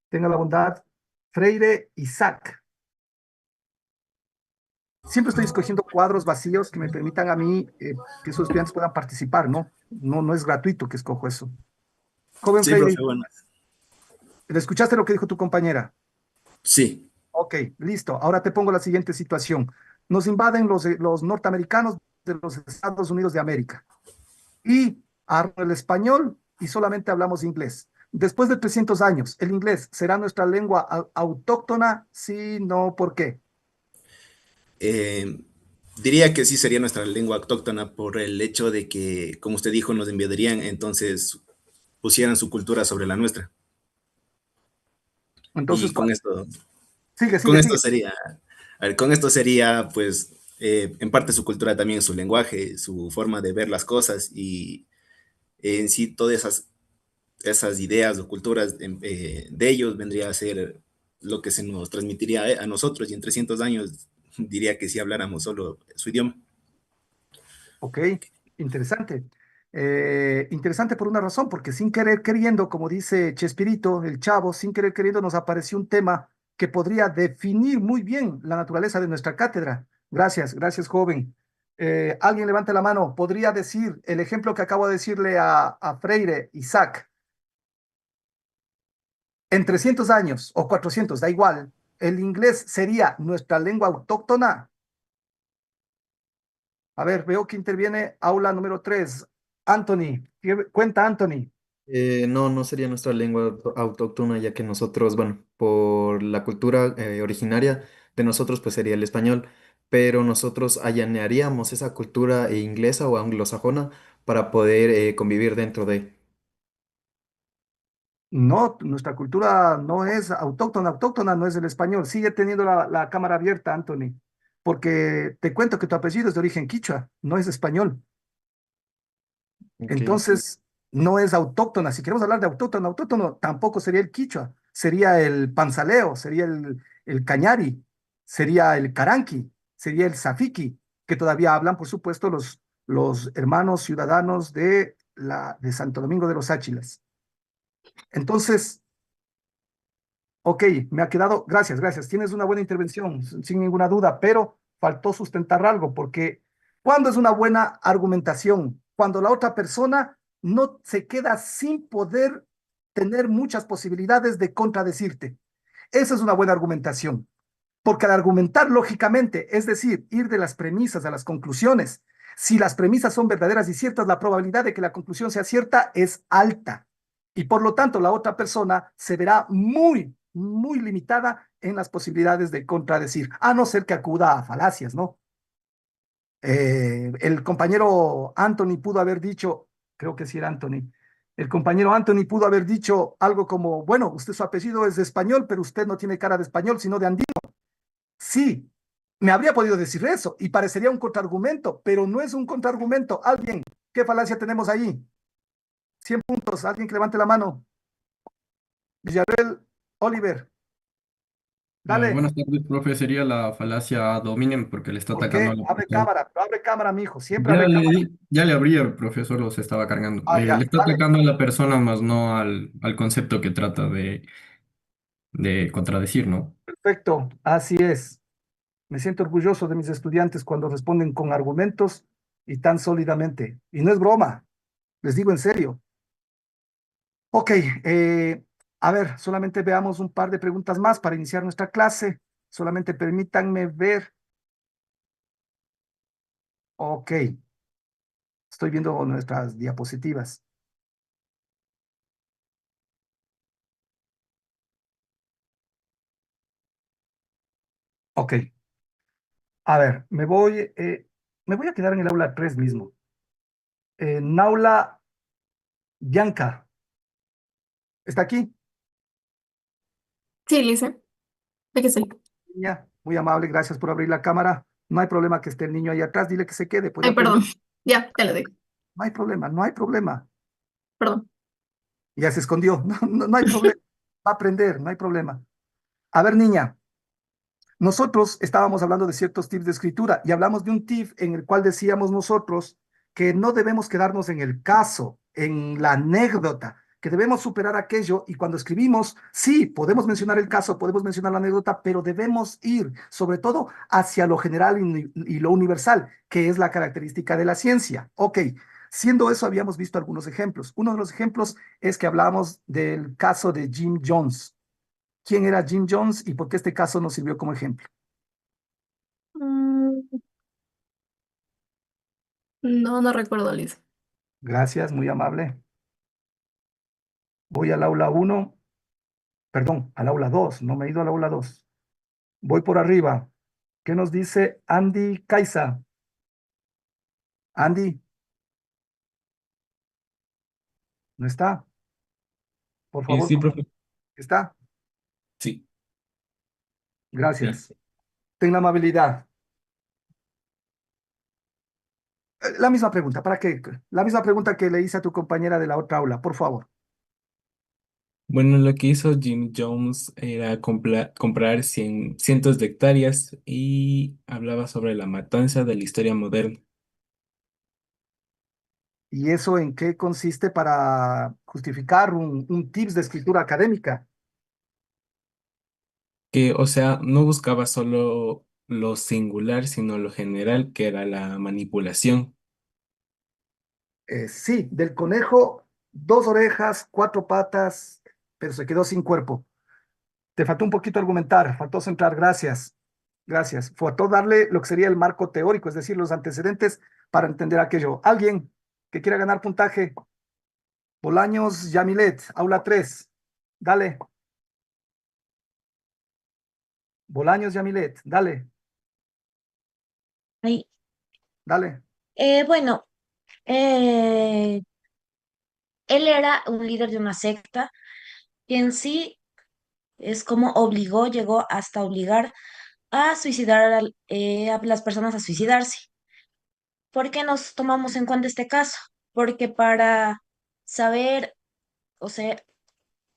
Tenga la bondad. Freire Isaac. Siempre estoy escogiendo cuadros vacíos que me permitan a mí que sus estudiantes puedan participar, ¿no? No es gratuito que escojo eso. Joven Sí, Freire, profe, bueno. ¿le escuchaste lo que dijo tu compañera? Sí. Ok, listo. Ahora te pongo la siguiente situación. Nos invaden los norteamericanos de los Estados Unidos de América y hablan el español y solamente hablamos inglés. Después de 300 años, ¿el inglés será nuestra lengua autóctona? Sí, no, ¿por qué? Eh, Diría que sí sería nuestra lengua autóctona por el hecho de que, como usted dijo, nos enviarían, entonces pusieran su cultura sobre la nuestra. Entonces, Y con esto, sigue, con sigue, esto sigue. sería, a ver, con esto sería, pues, en parte su cultura también, su lenguaje, su forma de ver las cosas y en sí todas esas ideas o culturas de ellos vendría a ser lo que se nos transmitiría a nosotros y en 300 años diría que si habláramos solo su idioma. Ok, interesante. Interesante por una razón, porque sin querer queriendo, como dice Chespirito, el chavo, sin querer queriendo nos apareció un tema que podría definir muy bien la naturaleza de nuestra cátedra. Gracias, gracias, joven. Alguien levante la mano. ¿Podría decir el ejemplo que acabo de decirle a Freire, Isaac? En 300 años o 400, da igual, el inglés sería nuestra lengua autóctona. A ver, veo que interviene aula número 3. Anthony, cuenta Anthony. No, no sería nuestra lengua autóctona, ya que nosotros, bueno, por la cultura originaria de nosotros, pues sería el español, pero nosotros allanearíamos esa cultura inglesa o anglosajona para poder convivir dentro de. No, nuestra cultura no es autóctona, autóctona no es el español. Sigue teniendo la cámara abierta, Anthony, porque te cuento que tu apellido es de origen quichua, no es español. Ok. Entonces, no es autóctona. Si queremos hablar de autóctono, autóctono tampoco sería el quichua, sería el panzaleo, sería el cañari, sería el caranqui, sería el safiqui, que todavía hablan, por supuesto, los hermanos ciudadanos de Santo Domingo de los Áchilas. Entonces, ok, me ha quedado, gracias, gracias. Tienes una buena intervención, sin ninguna duda, pero faltó sustentar algo, porque ¿cuándo es una buena argumentación? Cuando la otra persona no se queda sin poder tener muchas posibilidades de contradecirte. Esa es una buena argumentación, porque al argumentar lógicamente, es decir, ir de las premisas a las conclusiones, si las premisas son verdaderas y ciertas, la probabilidad de que la conclusión sea cierta es alta. Y por lo tanto, la otra persona se verá muy limitada en las posibilidades de contradecir, a no ser que acuda a falacias, ¿no? El compañero Anthony pudo haber dicho, creo que sí era Anthony, el compañero Anthony pudo haber dicho algo como, bueno, usted su apellido es de español, pero usted no tiene cara de español, sino de andino. Sí, me habría podido decir eso y parecería un contraargumento, pero no es un contraargumento. Alguien, ¿qué falacia tenemos ahí? 100 puntos, alguien que levante la mano. Villarreal, Oliver, dale. Buenas tardes, profe. Sería la falacia ad hominem porque le está ¿Por atacando a qué? la persona. Abre cámara, mijo, siempre abre cámara. Ya le abrí, el profesor lo se estaba cargando. Ah, Le ya, está dale. atacando a la persona, más no al concepto que trata de contradecir, ¿no? Perfecto, así es. Me siento orgulloso de mis estudiantes cuando responden con argumentos y tan sólidamente. Y no es broma, les digo en serio. Ok, a ver, solamente veamos un par de preguntas más para iniciar nuestra clase. Solamente permítanme ver. Ok, estoy viendo nuestras diapositivas. Ok, a ver, me voy a quedar en el aula 3 mismo. Naula Bianca, ¿está aquí? Sí, Lisa, aquí estoy. Niña, muy amable, gracias por abrir la cámara. No hay problema que esté el niño ahí atrás, dile que se quede, puede Ay, aprender. perdón. Ya le digo. No hay problema, no hay problema. Perdón. Ya se escondió, no hay problema. Va a aprender, no hay problema. A ver, niña, nosotros estábamos hablando de ciertos tips de escritura y hablamos de un tip en el cual decíamos nosotros que no debemos quedarnos en el caso, en la anécdota, que debemos superar aquello y cuando escribimos, sí, podemos mencionar el caso, podemos mencionar la anécdota, pero debemos ir sobre todo hacia lo general y lo universal, que es la característica de la ciencia. Ok, siendo eso, habíamos visto algunos ejemplos. Uno de los ejemplos es que hablábamos del caso de Jim Jones. ¿Quién era Jim Jones y por qué este caso nos sirvió como ejemplo? Mm, no, no recuerdo, Liz. Gracias, muy amable. Voy al aula 1, perdón, al aula 2. No me he ido al aula 2. Voy por arriba. ¿Qué nos dice Andy Caiza? Andy, ¿no está? Por favor, Sí, profe. ¿está? Sí, sí. Gracias. Ten la amabilidad. La misma pregunta, ¿para qué? La misma pregunta que le hice a tu compañera de la otra aula, por favor. Bueno, lo que hizo Jim Jones era comprar cientos de hectáreas y hablaba sobre la matanza de la historia moderna. ¿Y eso en qué consiste para justificar un tips de escritura académica? Que, o sea, no buscaba solo lo singular, sino lo general, que era la manipulación. Sí, del conejo, dos orejas, cuatro patas, pero se quedó sin cuerpo. Te faltó un poquito argumentar, faltó centrar, gracias. Gracias. Faltó darle lo que sería el marco teórico, es decir, los antecedentes para entender aquello. ¿Alguien que quiera ganar puntaje? Bolaños Yamilet, aula 3. Dale. Bolaños Yamilet, dale, Ay, dale. bueno, eh, él era un líder de una secta que en sí es como llegó hasta obligar a suicidar a las personas a suicidarse. ¿Por qué nos tomamos en cuenta este caso? Porque para saber, o sea,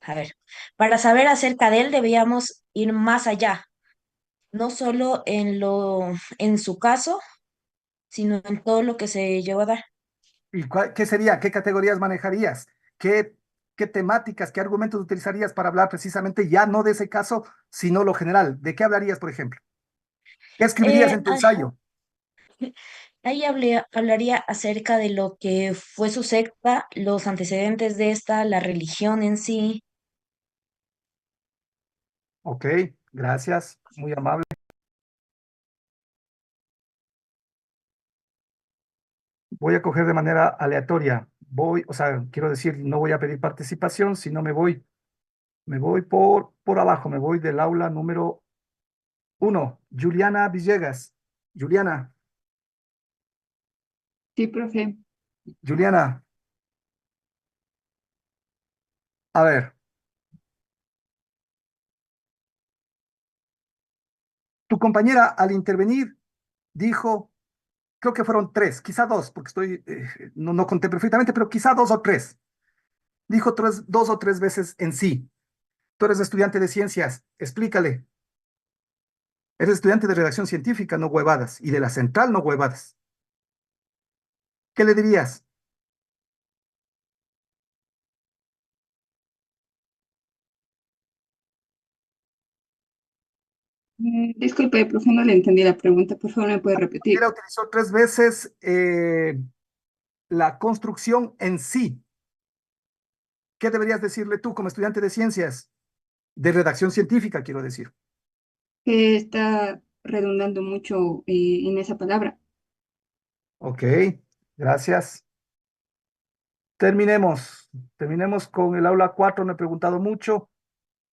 a ver, para saber acerca de él debíamos ir más allá, no solo en su caso, sino en todo lo que se llevó a dar. ¿Y qué sería? ¿Qué categorías manejarías? ¿Qué temáticas, qué argumentos utilizarías para hablar precisamente ya no de ese caso, sino lo general? ¿De qué hablarías, por ejemplo? ¿Qué escribirías Eh, en tu ensayo? Ahí hablaría acerca de lo que fue su secta, los antecedentes de esta, la religión en sí. Ok, gracias, muy amable. Voy a coger de manera aleatoria. Voy, o sea, quiero decir, no voy a pedir participación, sino me voy por abajo, me voy del aula número 1. Juliana Villegas. Juliana, Sí, profe. Juliana, a ver, tu compañera al intervenir dijo, creo que fueron tres, quizá dos, porque no conté perfectamente, pero quizá dos o tres. Dijo dos o tres veces en sí. Tú eres estudiante de ciencias, explícale. Eres estudiante de redacción científica, no huevadas, y de la central, no huevadas. ¿Qué le dirías? Disculpe, profe, no le entendí la pregunta. Por favor, ¿me puede repetir? Ella utilizó tres veces la construcción en sí. ¿Qué deberías decirle tú como estudiante de ciencias? De redacción científica, quiero decir. Que está redundando mucho en esa palabra. Ok, gracias. Terminemos con el aula 4. No he preguntado mucho.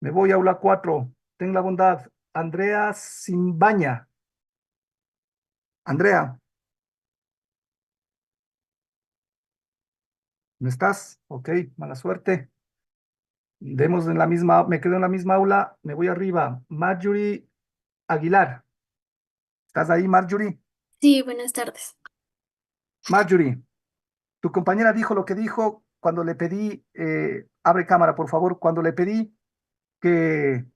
Me voy a aula 4. Ten la bondad. Andrea Simbaña. Andrea, ¿no estás? Ok, mala suerte. Me quedo en la misma aula, me voy arriba. Marjorie Aguilar. ¿Estás ahí, Marjorie? Sí, buenas tardes. Marjorie, tu compañera dijo lo que dijo cuando le pedí, abre cámara, por favor, cuando le pedí que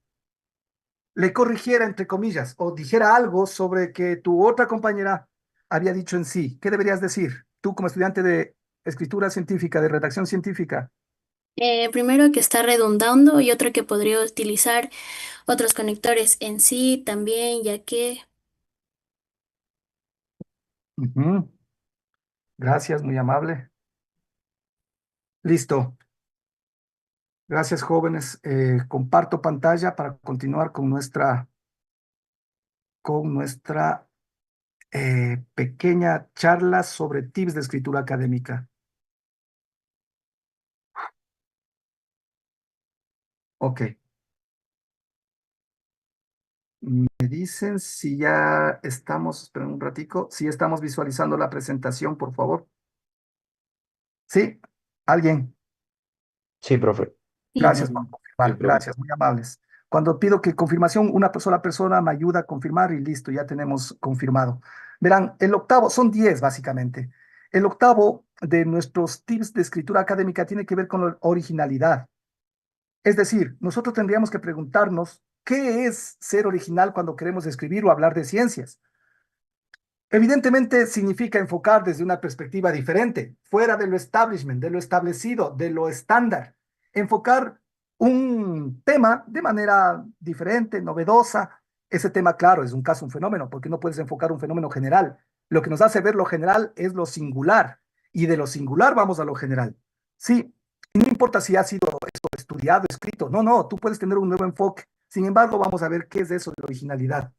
le corrigiera, entre comillas, o dijera algo sobre que tu otra compañera había dicho en sí. ¿Qué deberías decir? Tú como estudiante de escritura científica, de redacción científica. Primero que está redundando y otro que podría utilizar otros conectores en sí también, ya que Ujú. Gracias, muy amable. Listo. Gracias, jóvenes. Comparto pantalla para continuar con nuestra pequeña charla sobre tips de escritura académica. Ok. Me dicen si ya estamos, esperen un ratico, si ya estamos visualizando la presentación, por favor. ¿Sí? ¿Alguien? Sí, profe. sí. Gracias por Sí, confirmar, profe. gracias, muy amables. Cuando pido que confirmación, una sola persona me ayuda a confirmar y listo, ya tenemos confirmado. Verán, el octavo, son 10 básicamente. El octavo de nuestros tips de escritura académica tiene que ver con la originalidad. Es decir, nosotros tendríamos que preguntarnos qué es ser original cuando queremos escribir o hablar de ciencias. Evidentemente significa enfocar desde una perspectiva diferente, fuera de lo establishment, de lo establecido, de lo estándar. Enfocar un tema de manera diferente, novedosa. Ese tema, claro, es un caso, un fenómeno, porque no puedes enfocar un fenómeno general. Lo que nos hace ver lo general es lo singular, y de lo singular vamos a lo general. Sí, y no importa si ha sido esto estudiado, escrito, no, no, tú puedes tener un nuevo enfoque. Sin embargo, vamos a ver qué es eso de originalidad.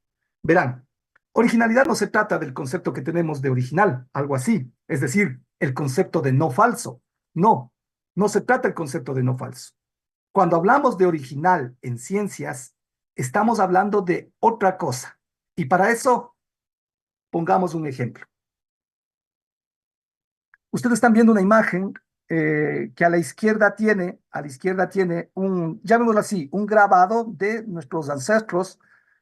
Verán. Originalidad no se trata del concepto que tenemos de original, algo así, es decir, el concepto de no falso. No, no se trata el concepto de no falso. Cuando hablamos de original en ciencias, estamos hablando de otra cosa. Y para eso, pongamos un ejemplo. Ustedes están viendo una imagen que a la izquierda tiene un, llamémoslo así, un grabado de nuestros ancestros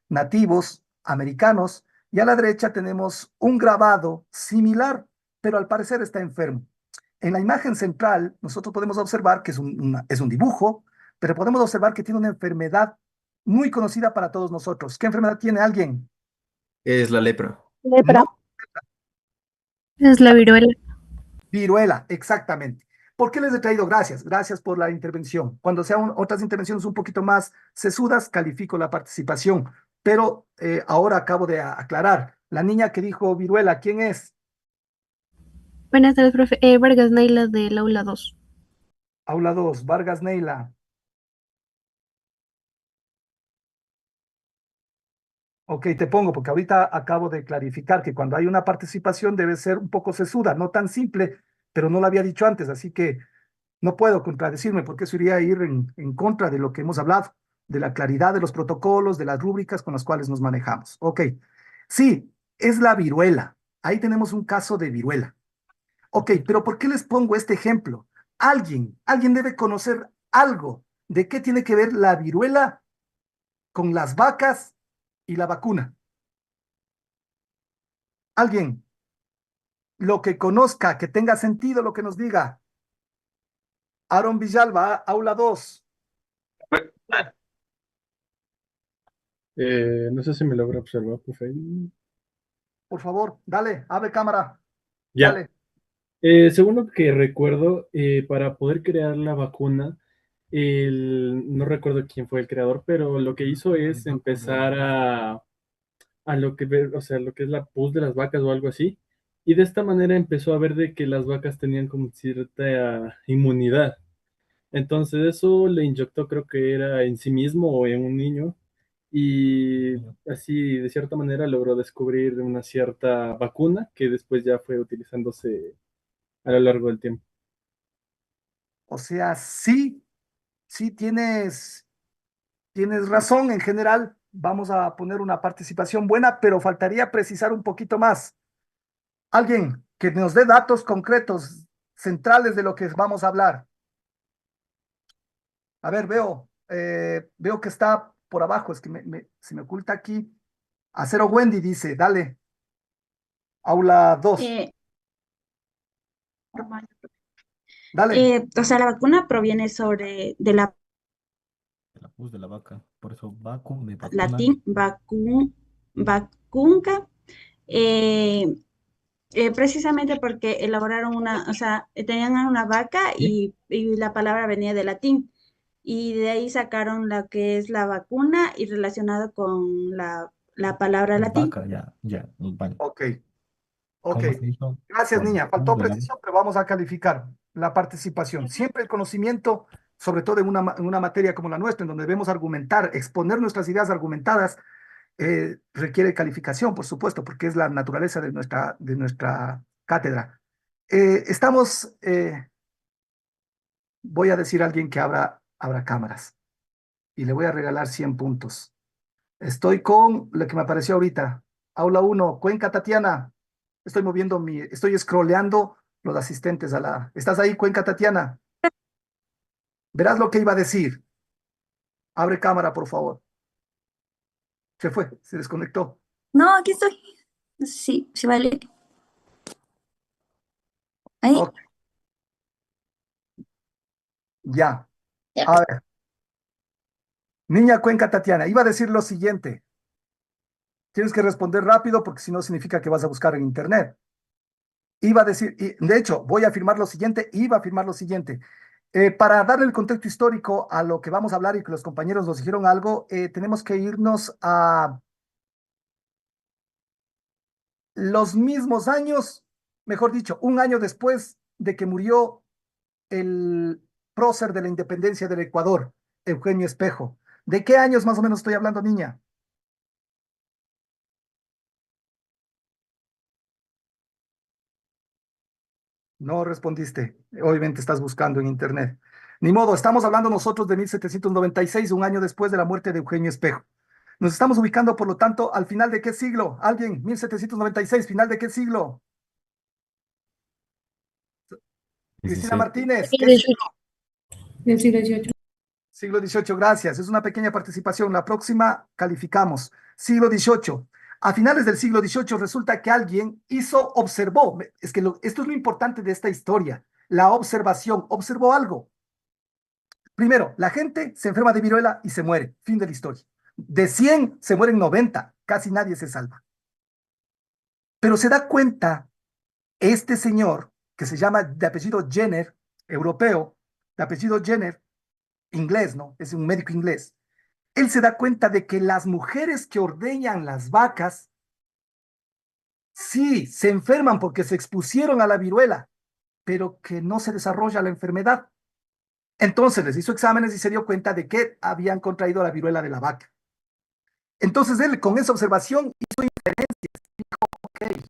nativos americanos, y a la derecha tenemos un grabado similar, pero al parecer está enfermo. En la imagen central, nosotros podemos observar que es un dibujo, pero podemos observar que tiene una enfermedad muy conocida para todos nosotros. ¿Qué enfermedad tiene alguien? Es la lepra. Lepra. No. Es la viruela. Viruela, exactamente. ¿Por qué les he traído? Gracias, gracias por la intervención. Cuando sean otras intervenciones un poquito más sesudas, califico la participación. Pero ahora acabo de aclarar. La niña que dijo viruela, ¿quién es? Buenas tardes, profe. Vargas Naila del aula 2. Aula 2, Vargas Neila. Ok, te pongo, porque ahorita acabo de clarificar que cuando hay una participación debe ser un poco sesuda, no tan simple, pero no lo había dicho antes, así que no puedo contradecirme porque eso iría a ir en contra de lo que hemos hablado, de la claridad de los protocolos, de las rúbricas con las cuales nos manejamos. Ok, sí, es la viruela. Ahí tenemos un caso de viruela. Ok, pero ¿por qué les pongo este ejemplo? Alguien debe conocer algo de qué tiene que ver la viruela con las vacas y la vacuna. Alguien, lo que conozca, que tenga sentido lo que nos diga. Aaron Villalba, aula 2. No sé si me logra observar, profe. Por favor, dale, abre cámara, Ya. dale. Según lo que recuerdo, para poder crear la vacuna, no recuerdo quién fue el creador, pero lo que hizo es empezar a lo que ver, o sea, lo que es la pus de las vacas o algo así. Y de esta manera empezó a ver de que las vacas tenían como cierta inmunidad. Entonces eso le inyectó, creo que era en sí mismo o en un niño, y así de cierta manera logró descubrir una cierta vacuna que después ya fue utilizándose a lo largo del tiempo. O sea, sí, sí tienes razón en general. Vamos a poner una participación buena, pero faltaría precisar un poquito más. Alguien que nos dé datos concretos, centrales de lo que vamos a hablar. A ver, veo que está por abajo, es que se me oculta aquí. Acero Wendy dice, dale, aula 2, Eh, dale. o sea, la vacuna proviene de la La pus de la vaca. Por eso, vacu de vacuna. latín vacunca, eh, Precisamente porque elaboraron o sea, tenían una vaca ¿Sí? y la palabra venía de latín. Y de ahí sacaron la que es la vacuna y relacionado con la palabra latín. Vaca, ya, ya, vale. Ok, ok. ¿Cómo se hizo? Gracias, Bueno, niña. ¿cómo Faltó le damos? precisión, pero vamos a calificar la participación. Siempre el conocimiento, sobre todo en una materia como la nuestra, en donde debemos argumentar, exponer nuestras ideas argumentadas, requiere calificación, por supuesto, porque es la naturaleza de nuestra cátedra. Estamos, voy a decir a alguien que abra cámaras y le voy a regalar 100 puntos. Estoy con lo que me apareció ahorita. Aula uno, Cuenca Tatiana. Estoy scrolleando los asistentes a la. ¿Estás ahí, Cuenca Tatiana? Verás lo que iba a decir. Abre cámara, por favor. Se fue, se desconectó. No, aquí estoy. Sí, sí, vale. Ahí. Ok, ya. Ya. A ver, niña Cuenca Tatiana, iba a decir lo siguiente. Tienes que responder rápido porque si no significa que vas a buscar en internet. Iba a decir, y de hecho, voy a afirmar lo siguiente, iba a afirmar lo siguiente. Para darle el contexto histórico a lo que vamos a hablar y que los compañeros nos dijeron algo, tenemos que irnos a los mismos años, mejor dicho, un año después de que murió el prócer de la independencia del Ecuador, Eugenio Espejo. ¿De qué años más o menos estoy hablando, niña? No respondiste. Obviamente estás buscando en internet. Ni modo, estamos hablando nosotros de 1796, un año después de la muerte de Eugenio Espejo. Nos estamos ubicando, por lo tanto, al final de qué siglo. ¿Alguien? 1796, ¿final de qué siglo? Cristina 16. Martínez, ¿qué siglo? 18. Del siglo XVIII. Siglo XVIII, gracias. Es una pequeña participación. La próxima calificamos. Siglo XVIII. A finales del siglo XVIII resulta que alguien observó. Es que esto es lo importante de esta historia. La observación. Observó algo. Primero, la gente se enferma de viruela y se muere. Fin de la historia. De 100 se mueren 90. Casi nadie se salva. Pero se da cuenta este señor, que se llama de apellido Jenner, europeo, de apellido Jenner, inglés, ¿no? Es un médico inglés. Él se da cuenta de que las mujeres que ordeñan las vacas, sí, se enferman porque se expusieron a la viruela, pero que no se desarrolla la enfermedad. Entonces les hizo exámenes y se dio cuenta de que habían contraído la viruela de la vaca. Entonces él con esa observación hizo inferencias, dijo, ok,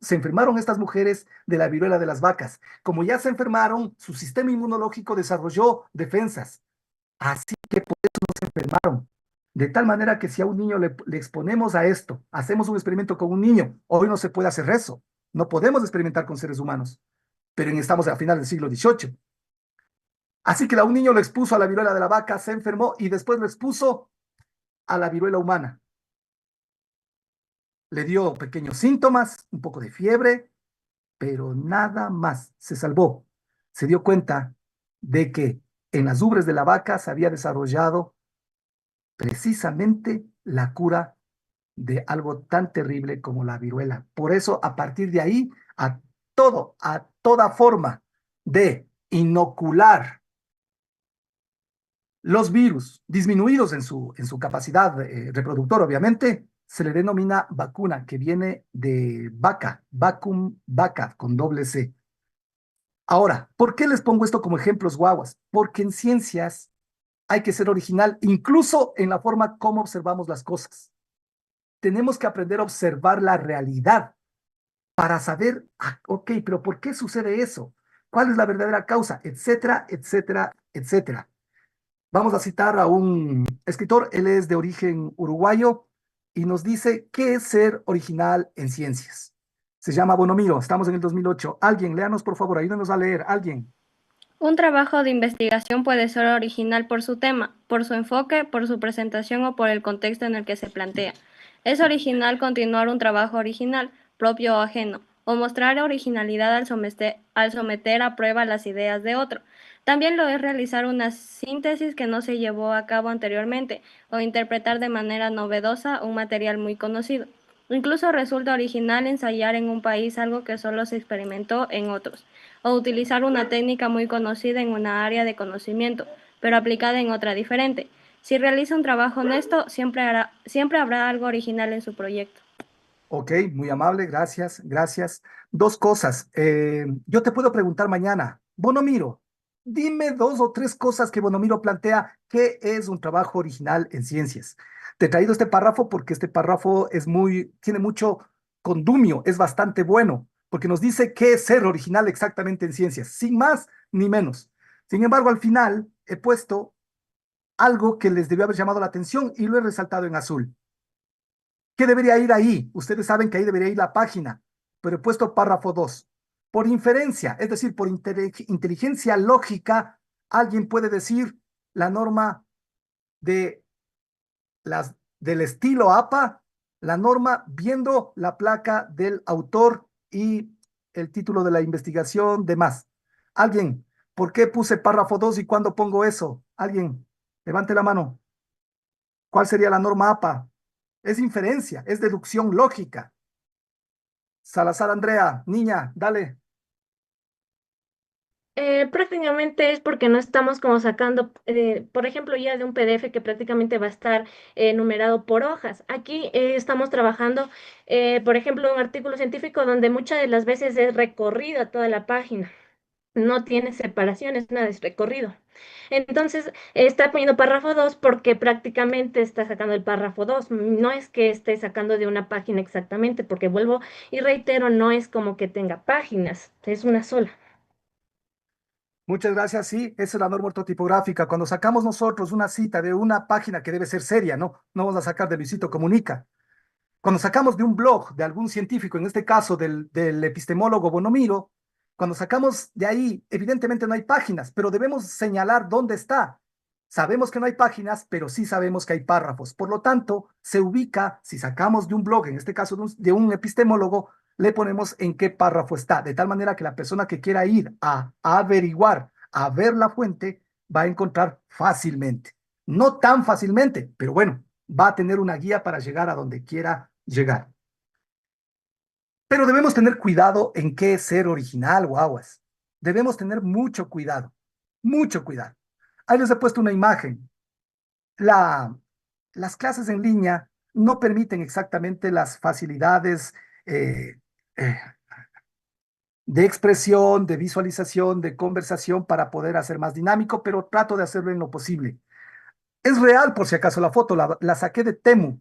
se enfermaron estas mujeres de la viruela de las vacas. Como ya se enfermaron, su sistema inmunológico desarrolló defensas. Así que por eso no se enfermaron. De tal manera que si a un niño le exponemos a esto, hacemos un experimento con un niño, hoy no se puede hacer eso. No podemos experimentar con seres humanos, pero estamos a final del siglo XVIII. Así que a un niño lo expuso a la viruela de la vaca, se enfermó y después lo expuso a la viruela humana. Le dio pequeños síntomas, un poco de fiebre, pero nada más. Se salvó. Se dio cuenta de que en las ubres de la vaca se había desarrollado precisamente la cura de algo tan terrible como la viruela. Por eso, a partir de ahí, a toda forma de inocular los virus disminuidos en su capacidad reproductora, obviamente, se le denomina vacuna, que viene de vaca, vacum vaca, con doble C. Ahora, ¿por qué les pongo esto como ejemplos guaguas? Porque en ciencias hay que ser original, incluso en la forma como observamos las cosas. Tenemos que aprender a observar la realidad para saber, ok, pero ¿por qué sucede eso? ¿Cuál es la verdadera causa? Etcétera, etcétera, etcétera. Vamos a citar a un escritor, él es de origen uruguayo y nos dice qué es ser original en ciencias. Se llama Bonomiro, estamos en el 2008. Alguien, léanos por favor, ayúdenos a leer, alguien. Un trabajo de investigación puede ser original por su tema, por su enfoque, por su presentación o por el contexto en el que se plantea. Es original continuar un trabajo original, propio o ajeno, o mostrar originalidad al someter a prueba las ideas de otro. También lo es realizar una síntesis que no se llevó a cabo anteriormente, o interpretar de manera novedosa un material muy conocido. Incluso resulta original ensayar en un país algo que solo se experimentó en otros, o utilizar una técnica muy conocida en una área de conocimiento, pero aplicada en otra diferente. Si realiza un trabajo honesto, siempre habrá algo original en su proyecto. Ok, muy amable, gracias, gracias. Dos cosas. Yo te puedo preguntar mañana, Bonomiro, dime dos o tres cosas que Bonomiro plantea que es un trabajo original en ciencias. Te he traído este párrafo porque este párrafo tiene mucho condumio, es bastante bueno, porque nos dice qué es ser original exactamente en ciencias, sin más ni menos. Sin embargo, al final he puesto algo que les debió haber llamado la atención y lo he resaltado en azul. ¿Qué debería ir ahí? Ustedes saben que ahí debería ir la página, pero he puesto párrafo 2. Por inferencia, es decir, por inteligencia lógica, alguien puede decir la norma de del estilo APA, la norma viendo la placa del autor y el título de la investigación, demás. Alguien, ¿por qué puse párrafo 2 y cuándo pongo eso? Alguien, levante la mano. ¿Cuál sería la norma APA? Es inferencia, es deducción lógica. Salazar Andrea, niña, dale. Prácticamente es porque no estamos como sacando, por ejemplo, ya de un PDF que prácticamente va a estar numerado por hojas. Aquí estamos trabajando, por ejemplo, un artículo científico donde muchas de las veces es recorrida toda la página. No tiene separaciones, nada, es recorrido. Entonces, está poniendo párrafo 2 porque prácticamente está sacando el párrafo 2. No es que esté sacando de una página exactamente, porque vuelvo y reitero, no es como que tenga páginas, es una sola. Muchas gracias. Sí, esa es la norma ortotipográfica. Cuando sacamos nosotros una cita de una página que debe ser seria, ¿no? No vamos a sacar de Luisito Comunica. Cuando sacamos de un blog de algún científico, en este caso del epistemólogo Bonomiro, cuando sacamos de ahí, evidentemente no hay páginas, pero debemos señalar dónde está. Sabemos que no hay páginas, pero sí sabemos que hay párrafos. Por lo tanto, se ubica, si sacamos de un blog, en este caso de un epistemólogo, le ponemos en qué párrafo está, de tal manera que la persona que quiera ir a averiguar, a ver la fuente, va a encontrar fácilmente. No tan fácilmente, pero bueno, va a tener una guía para llegar a donde quiera llegar. Pero debemos tener cuidado en qué es ser original, guaguas. Debemos tener mucho cuidado, mucho cuidado. Ahí les he puesto una imagen. Las clases en línea no permiten exactamente las facilidades eh, eh, de expresión, de visualización, de conversación para poder hacer más dinámico, pero trato de hacerlo en lo posible. Es real, por si acaso, la foto, la saqué de Temu.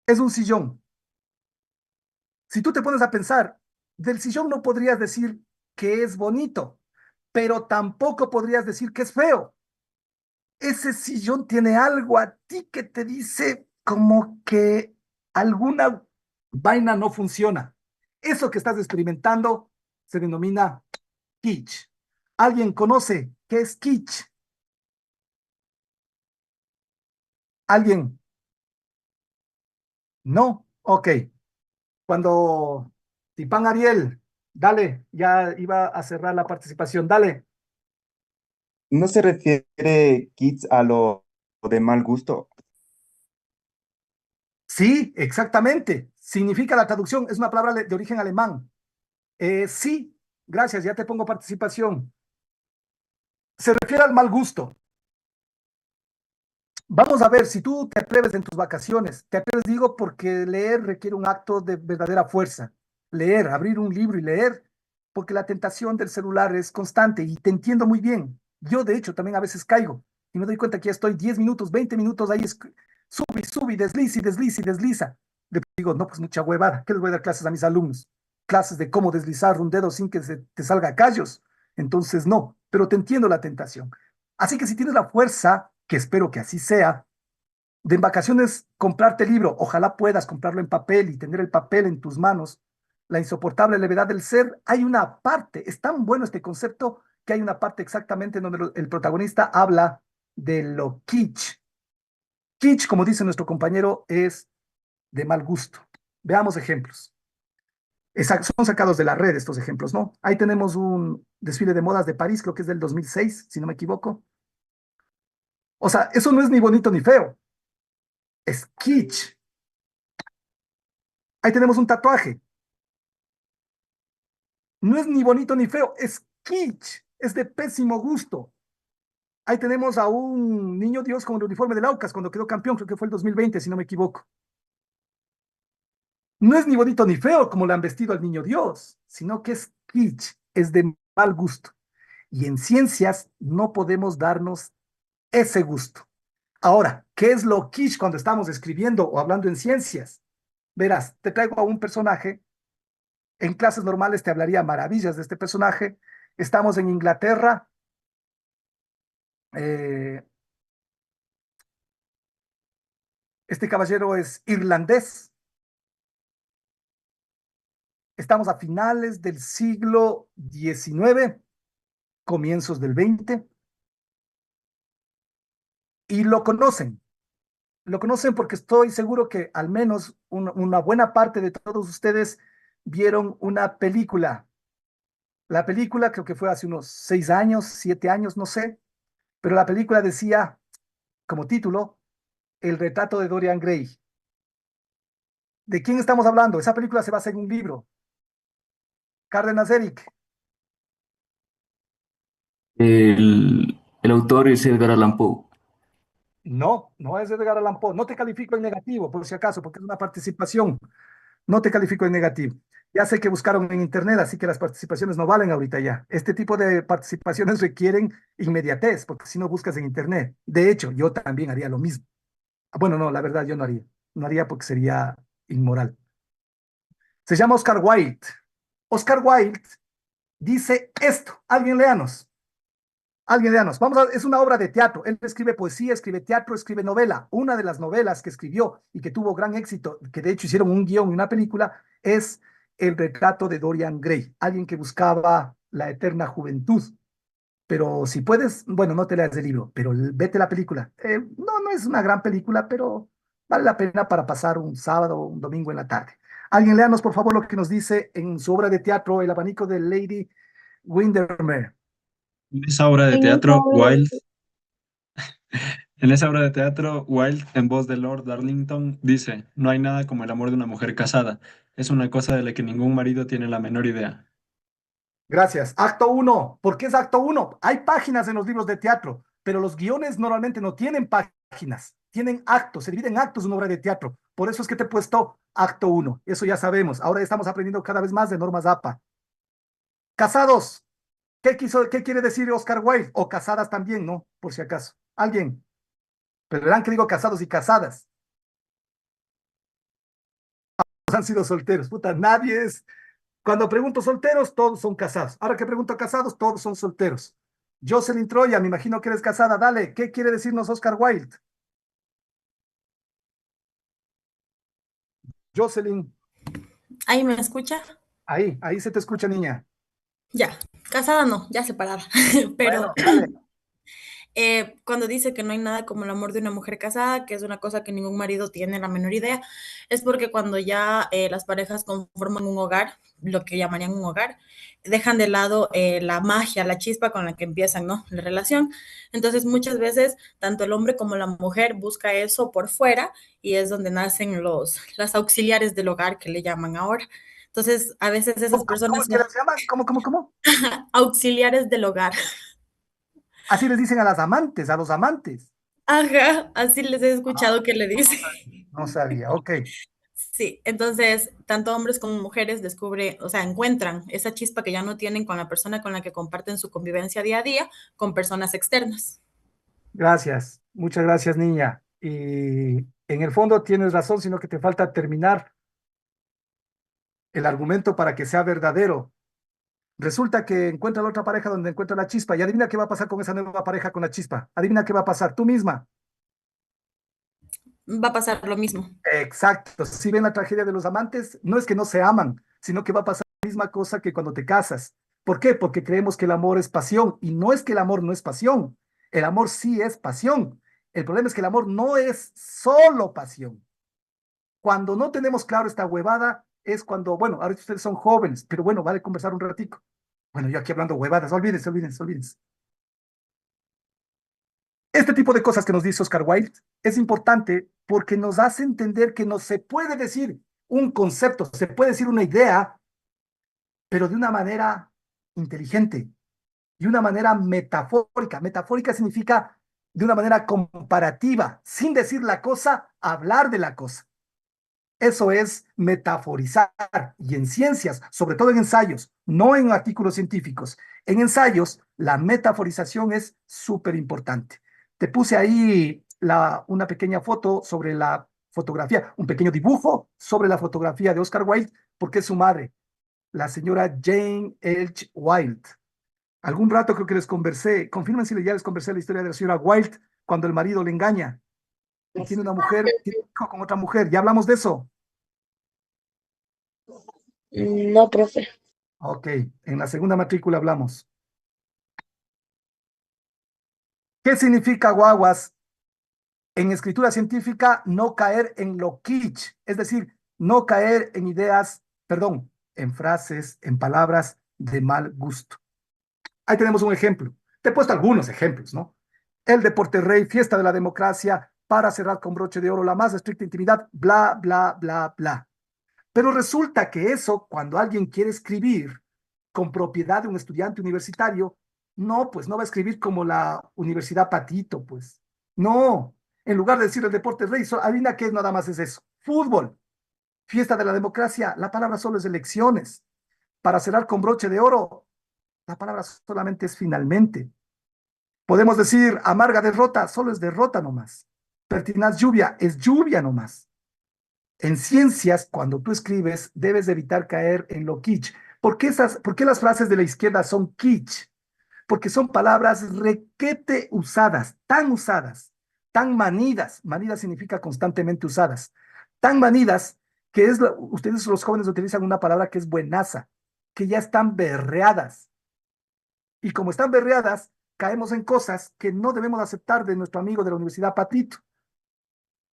Es un sillón. Si tú te pones a pensar, del sillón no podrías decir que es bonito, pero tampoco podrías decir que es feo. Ese sillón tiene algo a ti que te dice como que alguna vaina no funciona. Eso que estás experimentando se denomina kitsch. ¿Alguien conoce qué es kitsch? ¿Alguien? ¿No? Ok. Cuando Tipán Ariel, dale, ya iba a cerrar la participación, dale. ¿No se refiere Kids a lo de mal gusto? Sí, exactamente. Significa la traducción, es una palabra de origen alemán. Sí, gracias, ya te pongo participación. Se refiere al mal gusto. Vamos a ver si tú te atreves en tus vacaciones. Te atreves, digo, porque leer requiere un acto de verdadera fuerza. Leer, abrir un libro y leer, porque la tentación del celular es constante y te entiendo muy bien. Yo, de hecho, también a veces caigo y me doy cuenta que ya estoy 10 minutos, 20 minutos ahí, sube y sube y desliza y desliza y desliza. Le digo, no, pues mucha huevada. ¿Qué les voy a dar clases a mis alumnos? Clases de cómo deslizar un dedo sin que se te salga callos. Entonces, no, pero te entiendo la tentación. Así que si tienes la fuerza, que espero que así sea, de en vacaciones comprarte el libro, ojalá puedas comprarlo en papel y tener el papel en tus manos, La insoportable levedad del ser, hay una parte, es tan bueno este concepto que hay una parte exactamente en donde el protagonista habla de lo kitsch. Kitsch, como dice nuestro compañero, es de mal gusto. Veamos ejemplos. Son sacados de la red estos ejemplos, ¿no? Ahí tenemos un desfile de modas de París, creo que es del 2006, si no me equivoco. O sea, eso no es ni bonito ni feo, es kitsch. Ahí tenemos un tatuaje. No es ni bonito ni feo, es kitsch, es de pésimo gusto. Ahí tenemos a un niño Dios con el uniforme del Aucas cuando quedó campeón, creo que fue el 2020, si no me equivoco. No es ni bonito ni feo como le han vestido al niño Dios, sino que es kitsch, es de mal gusto. Y en ciencias no podemos darnos ese gusto. Ahora, ¿qué es lo kitsch cuando estamos escribiendo o hablando en ciencias? Verás, te traigo a un personaje. En clases normales te hablaría maravillas de este personaje. Estamos en Inglaterra. eh, este caballero es irlandés. Estamos a finales del siglo XIX, comienzos del XX, y lo conocen. Lo conocen porque estoy seguro que al menos una buena parte de todos ustedes vieron una película. La película creo que fue hace unos 6 años, 7 años, no sé, pero la película decía como título El retrato de Dorian Gray. ¿De quién estamos hablando? Esa película se basa en un libro. Cárdenas Eric. El autor es Edgar Allan Poe. No, no es Edgar Allan Poe. No te califico en negativo, por si acaso, porque es una participación. No te califico en negativo. Ya sé que buscaron en internet, así que las participaciones no valen ahorita ya. Este tipo de participaciones requieren inmediatez, porque si no buscas en internet. De hecho, yo también haría lo mismo. Bueno, no, la verdad yo no haría. No haría porque sería inmoral. Se llama Oscar Wilde. Oscar Wilde dice esto. Alguien léanos. Alguien léanos. Es una obra de teatro. Él escribe poesía, escribe teatro, escribe novela. Una de las novelas que escribió y que tuvo gran éxito, que de hecho hicieron un guión y una película, es El retrato de Dorian Gray. Alguien que buscaba la eterna juventud. Pero si puedes, bueno, no te leas el libro, pero vete la película. No, no es una gran película, pero vale la pena para pasar un sábado o un domingo en la tarde. Alguien léanos, por favor, lo que nos dice en su obra de teatro El abanico de Lady Windermere. En esa obra de En esta teatro, obra Wilde, en esa obra de teatro, Wilde, en voz de Lord Darlington, dice, no hay nada como el amor de una mujer casada. Es una cosa de la que ningún marido tiene la menor idea. Gracias. Acto 1. ¿Por qué es acto 1? Hay páginas en los libros de teatro, pero los guiones normalmente no tienen páginas, tienen actos, se dividen en actos una obra de teatro. Por eso es que te he puesto acto 1. Eso ya sabemos. Ahora estamos aprendiendo cada vez más de normas APA. Casados. ¿Qué quiere decir Oscar Wilde? O casadas también, ¿no? Por si acaso. ¿Alguien? Pero verán que digo casados y casadas. Han sido solteros. Puta, nadie es. Cuando pregunto solteros, todos son casados. Ahora que pregunto casados, todos son solteros. Jocelyn Troya, me imagino que eres casada. Dale, ¿qué quiere decirnos Oscar Wilde? Jocelyn, ¿Ahí me escucha? ahí se te escucha, niña. Ya, casada no, ya separada. Bueno, Pero dale. cuando dice que no hay nada como el amor de una mujer casada, que es una cosa que ningún marido tiene la menor idea, es porque cuando ya las parejas conforman un hogar, lo que llamarían un hogar, dejan de lado la magia, la chispa con la que empiezan, ¿no? La relación. Entonces, muchas veces, tanto el hombre como la mujer busca eso por fuera y es donde nacen las auxiliares del hogar que le llaman ahora. Entonces, a veces esas ¿Cómo personas es que son se llaman? ¿Cómo? auxiliares del hogar. Así les dicen a las amantes, a los amantes. Ajá, así les he escuchado que le dicen. No sabía, ok. Sí, entonces, tanto hombres como mujeres encuentran esa chispa que ya no tienen con la persona con la que comparten su convivencia día a día con personas externas. Gracias, muchas gracias, niña. Y en el fondo tienes razón, sino que te falta terminar el argumento para que sea verdadero. Resulta que encuentra la otra pareja donde encuentra la chispa y adivina qué va a pasar con esa nueva pareja con la chispa. Adivina qué va a pasar, tú misma. Va a pasar lo mismo. Exacto. Si ven la tragedia de los amantes, no es que no se aman, sino que va a pasar la misma cosa que cuando te casas. ¿Por qué? Porque creemos que el amor es pasión y no es que el amor no es pasión. El amor sí es pasión. El problema es que el amor no es solo pasión. Cuando no tenemos claro esta huevada es cuando, bueno, ahorita ustedes son jóvenes, pero bueno, vale conversar un ratico. Bueno, yo aquí hablando huevadas, olvídense. Este tipo de cosas que nos dice Oscar Wilde es importante porque nos hace entender que no se puede decir un concepto, se puede decir una idea, pero de una manera inteligente, de una manera metafórica. Metafórica significa de una manera comparativa, sin decir la cosa, hablar de la cosa. Eso es metaforizar. Y en ciencias, sobre todo en ensayos, no en artículos científicos, en ensayos, la metaforización es súper importante. Te puse ahí una pequeña foto sobre la fotografía, un pequeño dibujo sobre la fotografía de Oscar Wilde, porque es su madre, la señora Jane H. Wilde. Algún rato creo que les conversé, confirmen si ya les conversé la historia de la señora Wilde cuando el marido le engaña y tiene una mujer, tiene un hijo con otra mujer. ¿Ya hablamos de eso? No, profe. Ok, en la segunda matrícula hablamos. ¿Qué significa, guaguas? En escritura científica, no caer en lo kitsch, es decir, no caer en ideas, perdón, en frases, en palabras de mal gusto. Ahí tenemos un ejemplo. Te he puesto algunos ejemplos, ¿no? El deporte rey, fiesta de la democracia, para cerrar con broche de oro, la más estricta intimidad, bla, bla, bla, bla. Pero resulta que eso, cuando alguien quiere escribir con propiedad de un estudiante universitario, no, pues no va a escribir como la Universidad Patito, pues. No, en lugar de decir el deporte rey, adivina qué nada más es eso. Fútbol, fiesta de la democracia, la palabra solo es elecciones. Para cerrar con broche de oro, la palabra solamente es finalmente. Podemos decir amarga derrota, solo es derrota nomás. Pertinaz lluvia, es lluvia nomás. En ciencias, cuando tú escribes, debes evitar caer en lo kitsch. ¿Por qué las frases de la izquierda son kitsch? Porque son palabras requete usadas, tan manidas. Manidas significa constantemente usadas. Tan manidas que ustedes los jóvenes utilizan una palabra que es buenaza, que ya están berreadas. Y como están berreadas, caemos en cosas que no debemos aceptar de nuestro amigo de la Universidad Patito.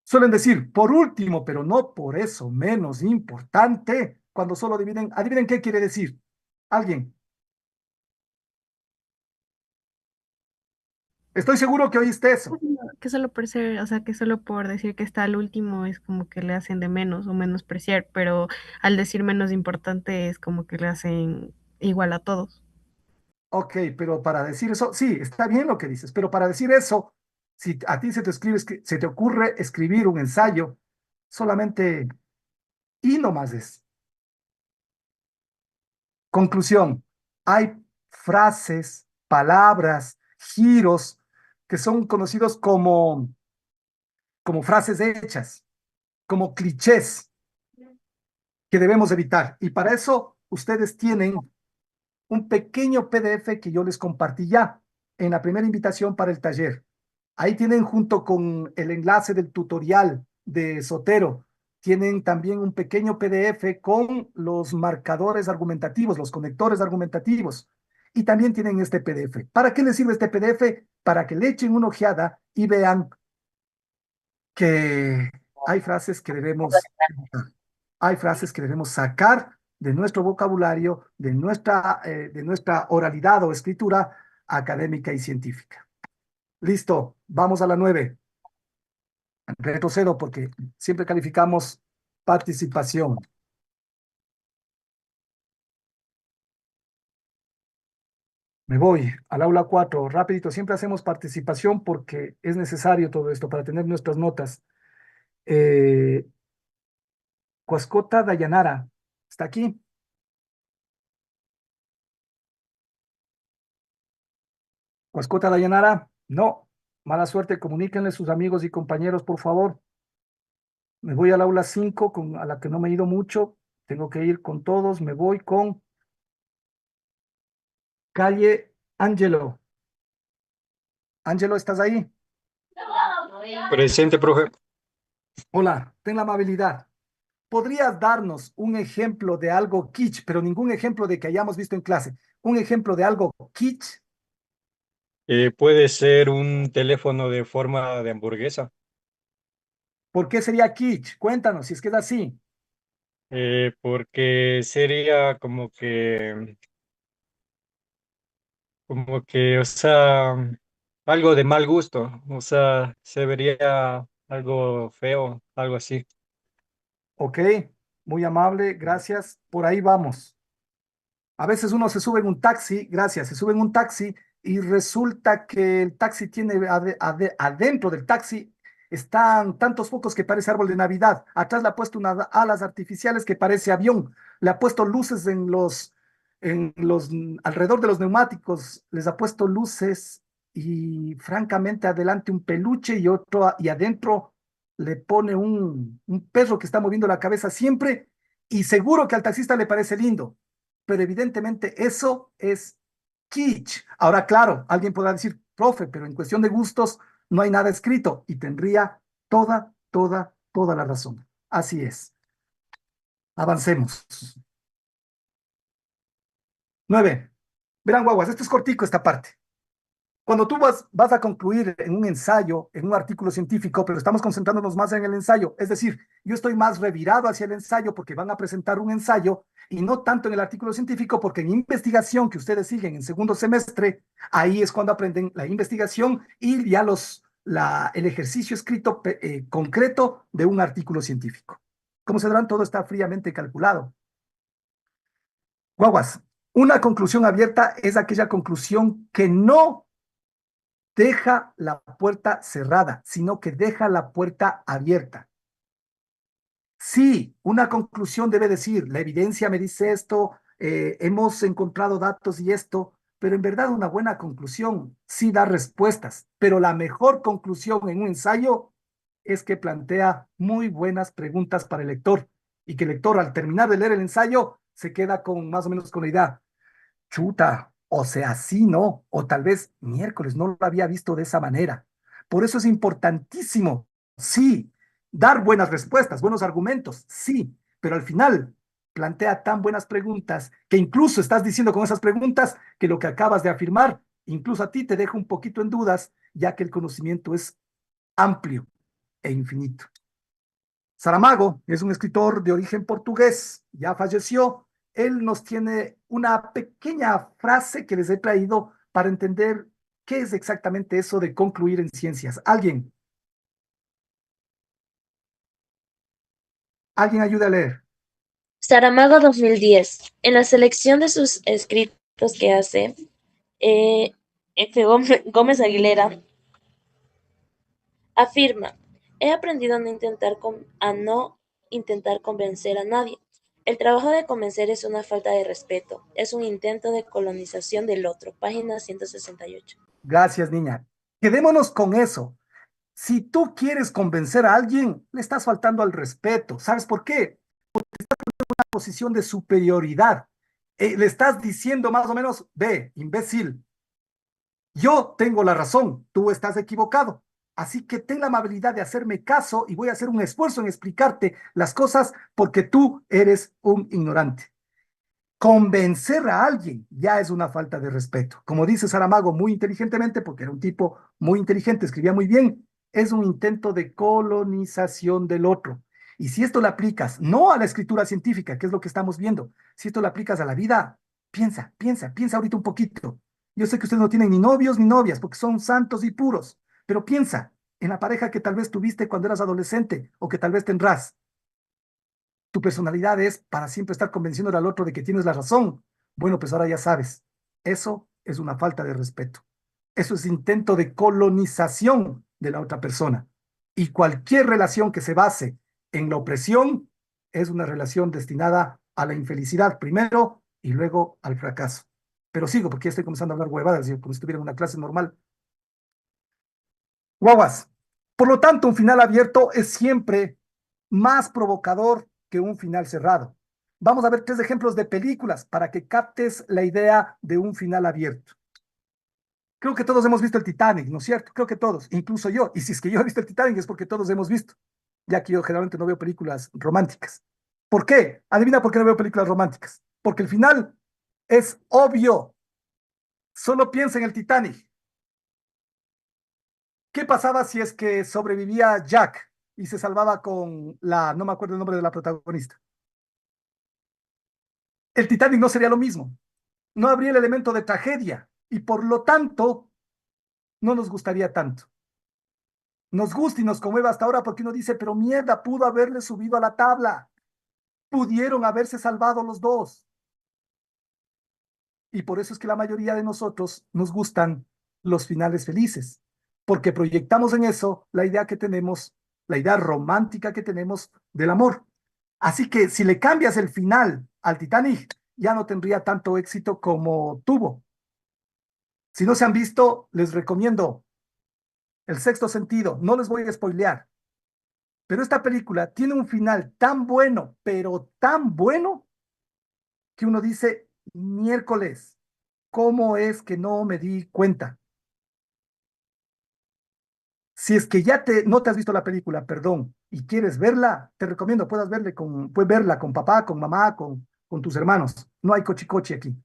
Suelen decir, por último, pero no por eso menos importante, cuando solo adivinen qué quiere decir. ¿Alguien? Estoy seguro que oíste eso. Que solo por ser, o sea, que solo por decir que está al último es como que le hacen de menos o menospreciar, pero al decir menos importante es como que le hacen igual a todos. Ok, pero para decir eso, sí, está bien lo que dices, pero para decir eso, si a ti se te ocurre escribir un ensayo, solamente y no más es. Conclusión, hay frases, palabras, giros que son conocidos como frases hechas, como clichés que debemos evitar. Y para eso ustedes tienen un pequeño PDF que yo les compartí ya en la primera invitación para el taller. Ahí tienen junto con el enlace del tutorial de Sotero, tienen también un pequeño PDF con los marcadores argumentativos, los conectores argumentativos. Y también tienen este PDF. ¿Para qué les sirve este PDF? Para que le echen una ojeada y vean que hay frases que hay frases que debemos sacar de nuestro vocabulario, de nuestra oralidad o escritura académica y científica. Listo, vamos a la 9. Retrocedo porque siempre calificamos participación. Me voy al aula 4, rapidito, siempre hacemos participación porque es necesario todo esto para tener nuestras notas. Eh, Cuascota Dayanara, ¿está aquí? Cuascota Dayanara, no. Mala suerte, comuníquenle a sus amigos y compañeros, por favor. Me voy al aula 5, a la que no me he ido mucho. Tengo que ir con todos. Me voy con calle Ángelo. Ángelo, ¿estás ahí? Presente, profe. Hola, ten la amabilidad. ¿Podrías darnos un ejemplo de algo kitsch, pero ningún ejemplo de que hayamos visto en clase? Un ejemplo de algo kitsch. Puede ser un teléfono de forma de hamburguesa, ¿Por qué sería kitsch? Cuéntanos, si es que es así. porque sería o sea, algo de mal gusto, o sea, se vería algo feo, algo así. Ok, Muy amable, gracias. Por ahí vamos. A veces uno se sube en un taxi, gracias, se sube en un taxi y resulta que el taxi tiene adentro del taxi están tantos focos que parece árbol de Navidad. Atrás le ha puesto unas alas artificiales que parece avión. Le ha puesto luces alrededor de los neumáticos. Les ha puesto luces y francamente adelante un peluche y otro y adentro le pone un perro que está moviendo la cabeza siempre y seguro que al taxista le parece lindo, pero evidentemente eso es kitsch. Ahora, claro, alguien podrá decir, profe, pero en cuestión de gustos no hay nada escrito y tendría toda la razón. Así es. Avancemos. 9. Verán, guaguas, esto es cortico esta parte. Cuando tú vas a concluir en un ensayo, en un artículo científico, pero estamos concentrándonos más en el ensayo, es decir, yo estoy más revirado hacia el ensayo porque van a presentar un ensayo y no tanto en el artículo científico porque en investigación que ustedes siguen en segundo semestre, ahí es cuando aprenden la investigación y ya el ejercicio escrito concreto de un artículo científico. Como se verán, todo está fríamente calculado. Guaguas, una conclusión abierta es aquella conclusión que no deja la puerta cerrada, sino que deja la puerta abierta. Sí, una conclusión debe decir, la evidencia me dice esto, hemos encontrado datos y esto, pero en verdad una buena conclusión sí da respuestas, pero la mejor conclusión en un ensayo es que plantea muy buenas preguntas para el lector y que el lector al terminar de leer el ensayo se queda con más o menos con la idea, chuta, o sea, sí, no, o tal vez miércoles no lo había visto de esa manera. Por eso es importantísimo, sí, dar buenas respuestas, buenos argumentos, sí, pero al final plantea tan buenas preguntas que incluso estás diciendo con esas preguntas que lo que acabas de afirmar, incluso a ti te deja un poquito en dudas, ya que el conocimiento es amplio e infinito. Saramago es un escritor de origen portugués, ya falleció. Él nos tiene una pequeña frase que les he traído para entender qué es exactamente eso de concluir en ciencias. ¿Alguien ayude a leer? Saramago 2010. En la selección de sus escritos que hace, Gómez Aguilera afirma, he aprendido a no intentar convencer a nadie. El trabajo de convencer es una falta de respeto, es un intento de colonización del otro. Página 168. Gracias, niña. Quedémonos con eso. Si tú quieres convencer a alguien, le estás faltando al respeto. ¿Sabes por qué? Una posición de superioridad. Le estás diciendo más o menos, ve, imbécil, yo tengo la razón, tú estás equivocado. Así que ten la amabilidad de hacerme caso y voy a hacer un esfuerzo en explicarte las cosas porque tú eres un ignorante. Convencer a alguien ya es una falta de respeto. Como dice Saramago muy inteligentemente, porque era un tipo muy inteligente, escribía muy bien, es un intento de colonización del otro. Y si esto lo aplicas no a la escritura científica, que es lo que estamos viendo, si esto lo aplicas a la vida, piensa ahorita un poquito. Yo sé que ustedes no tienen ni novios ni novias, porque son santos y puros, pero piensa en la pareja que tal vez tuviste cuando eras adolescente o que tal vez tendrás. Tu personalidad es para siempre estar convenciendo al otro de que tienes la razón. Bueno, pues ahora ya sabes, eso es una falta de respeto. Eso es intento de colonización de la otra persona. Y cualquier relación que se base en la opresión es una relación destinada a la infelicidad primero y luego al fracaso. Pero sigo porque ya estoy comenzando a hablar huevadas, como si estuviera en una clase normal. Guaguas. Por lo tanto, un final abierto es siempre más provocador que un final cerrado. Vamos a ver 3 ejemplos de películas para que captes la idea de un final abierto. Creo que todos hemos visto el Titanic, ¿no es cierto? Creo que todos, incluso yo. Y si es que yo he visto el Titanic es porque todos hemos visto, ya que yo generalmente no veo películas románticas. ¿Por qué? Adivina por qué no veo películas románticas. Porque el final es obvio. Solo piensa en el Titanic. ¿Qué pasaba si es que sobrevivía Jack y se salvaba con no me acuerdo el nombre de la protagonista? El Titanic no sería lo mismo. No habría el elemento de tragedia y por lo tanto no nos gustaría tanto. Nos gusta y nos conmueve hasta ahora porque uno dice, pero mierda, pudo haberle subido a la tabla. Pudieron haberse salvado los dos. Y por eso es que la mayoría de nosotros nos gustan los finales felices, porque proyectamos en eso la idea que tenemos, la idea romántica que tenemos del amor. Así que si le cambias el final al Titanic, ya no tendría tanto éxito como tuvo. Si no se han visto, les recomiendo El Sexto Sentido. No les voy a spoilear, pero esta película tiene un final tan bueno, pero tan bueno, que uno dice, miércoles, ¿cómo es que no me di cuenta? Si es que no te has visto la película, perdón, y quieres verla, te recomiendo, puedes verla con papá, con mamá, con tus hermanos. No hay cochicoche aquí.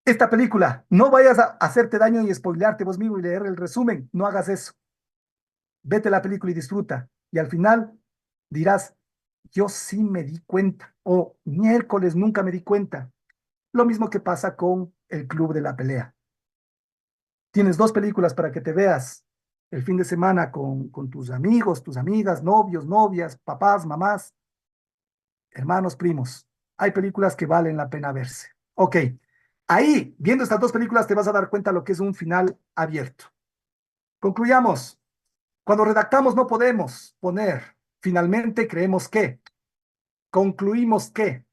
Esta película, no vayas a hacerte daño y spoilearte vos mismo y leer el resumen, no hagas eso. Vete la película y disfruta. Y al final dirás, yo sí me di cuenta, o miércoles nunca me di cuenta. Lo mismo que pasa con El Club de la Pelea. Tienes 2 películas para que te veas el fin de semana con tus amigos, tus amigas, novios, novias, papás, mamás, hermanos, primos. Hay películas que valen la pena verse. Ok, ahí, viendo estas 2 películas, te vas a dar cuenta lo que es un final abierto. Concluyamos. Cuando redactamos no podemos poner finalmente creemos que, concluimos que.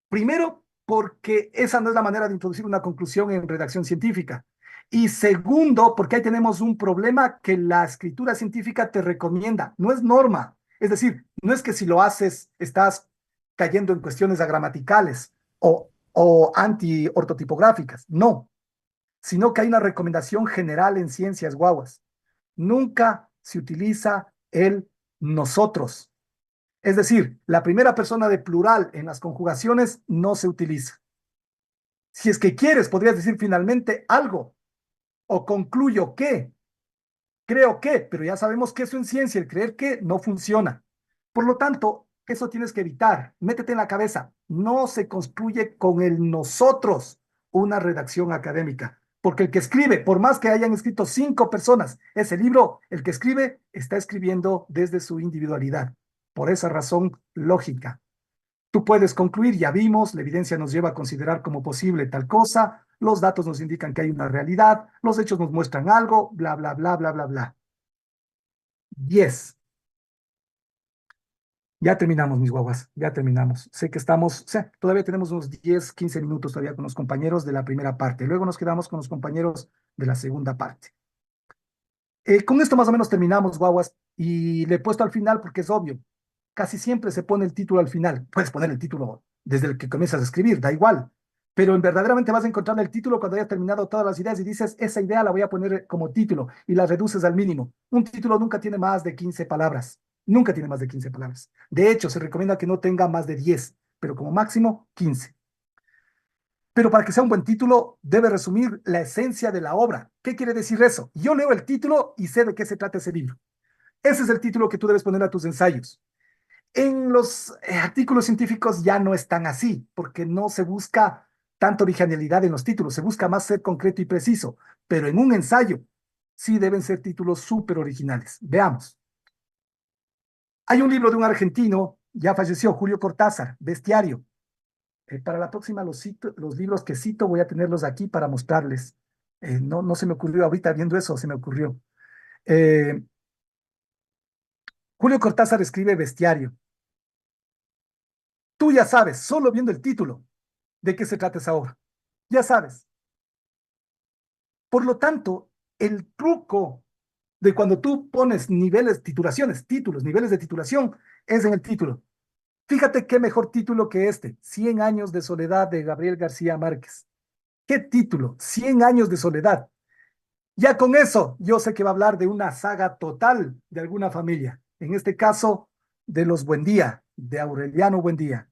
Primero, porque esa no es la manera de introducir una conclusión en redacción científica. Y segundo, porque ahí tenemos un problema que la escritura científica te recomienda, no es norma. Es decir, no es que si lo haces estás cayendo en cuestiones agramaticales o anti-ortotipográficas, no, sino que hay una recomendación general en ciencias guaguas. Nunca se utiliza el nosotros. Es decir, la primera persona de plural en las conjugaciones no se utiliza. Si es que quieres, podrías decir finalmente algo o concluyo que, creo que, pero ya sabemos que eso en ciencia, el creer que no funciona. Por lo tanto, eso tienes que evitar. Métete en la cabeza. No se construye con el nosotros una redacción académica. Porque el que escribe, por más que hayan escrito 5 personas ese libro, el que escribe está escribiendo desde su individualidad. Por esa razón lógica. Tú puedes concluir, ya vimos, la evidencia nos lleva a considerar como posible tal cosa, los datos nos indican que hay una realidad, los hechos nos muestran algo, bla, bla, bla, bla, bla, bla. 10. Ya terminamos, mis guaguas, ya terminamos. Sé que todavía tenemos unos 10, 15 minutos todavía con los compañeros de la primera parte. Luego nos quedamos con los compañeros de la segunda parte. Con esto más o menos terminamos, guaguas, y le he puesto al final porque es obvio. Casi siempre se pone el título al final. Puedes poner el título desde el que comienzas a escribir, da igual. Pero verdaderamente vas a encontrar el título cuando hayas terminado todas las ideas y dices, esa idea la voy a poner como título y la reduces al mínimo. Un título nunca tiene más de 15 palabras. Nunca tiene más de 15 palabras. De hecho, se recomienda que no tenga más de 10, pero como máximo 15. Pero para que sea un buen título, debe resumir la esencia de la obra. ¿Qué quiere decir eso? Yo leo el título y sé de qué se trata ese libro. Ese es el título que tú debes poner a tus ensayos. En los artículos científicos ya no es tan así, porque no se busca tanta originalidad en los títulos, se busca más ser concreto y preciso, pero en un ensayo sí deben ser títulos súper originales. Veamos. Hay un libro de un argentino, ya falleció, Julio Cortázar, Bestiario. Para la próxima los libros que cito voy a tenerlos aquí para mostrarles. No se me ocurrió ahorita viendo eso, se me ocurrió. Julio Cortázar escribe Bestiario. Tú ya sabes, solo viendo el título, de qué se trata esa obra. Ya sabes. Por lo tanto, el truco de cuando tú pones títulos, niveles de titulación, es en el título. Fíjate qué mejor título que este, 100 años de soledad de Gabriel García Márquez. ¿Qué título? 100 años de soledad. Ya con eso, yo sé que va a hablar de una saga total de alguna familia. En este caso, de los Buendía, de Aureliano Buendía.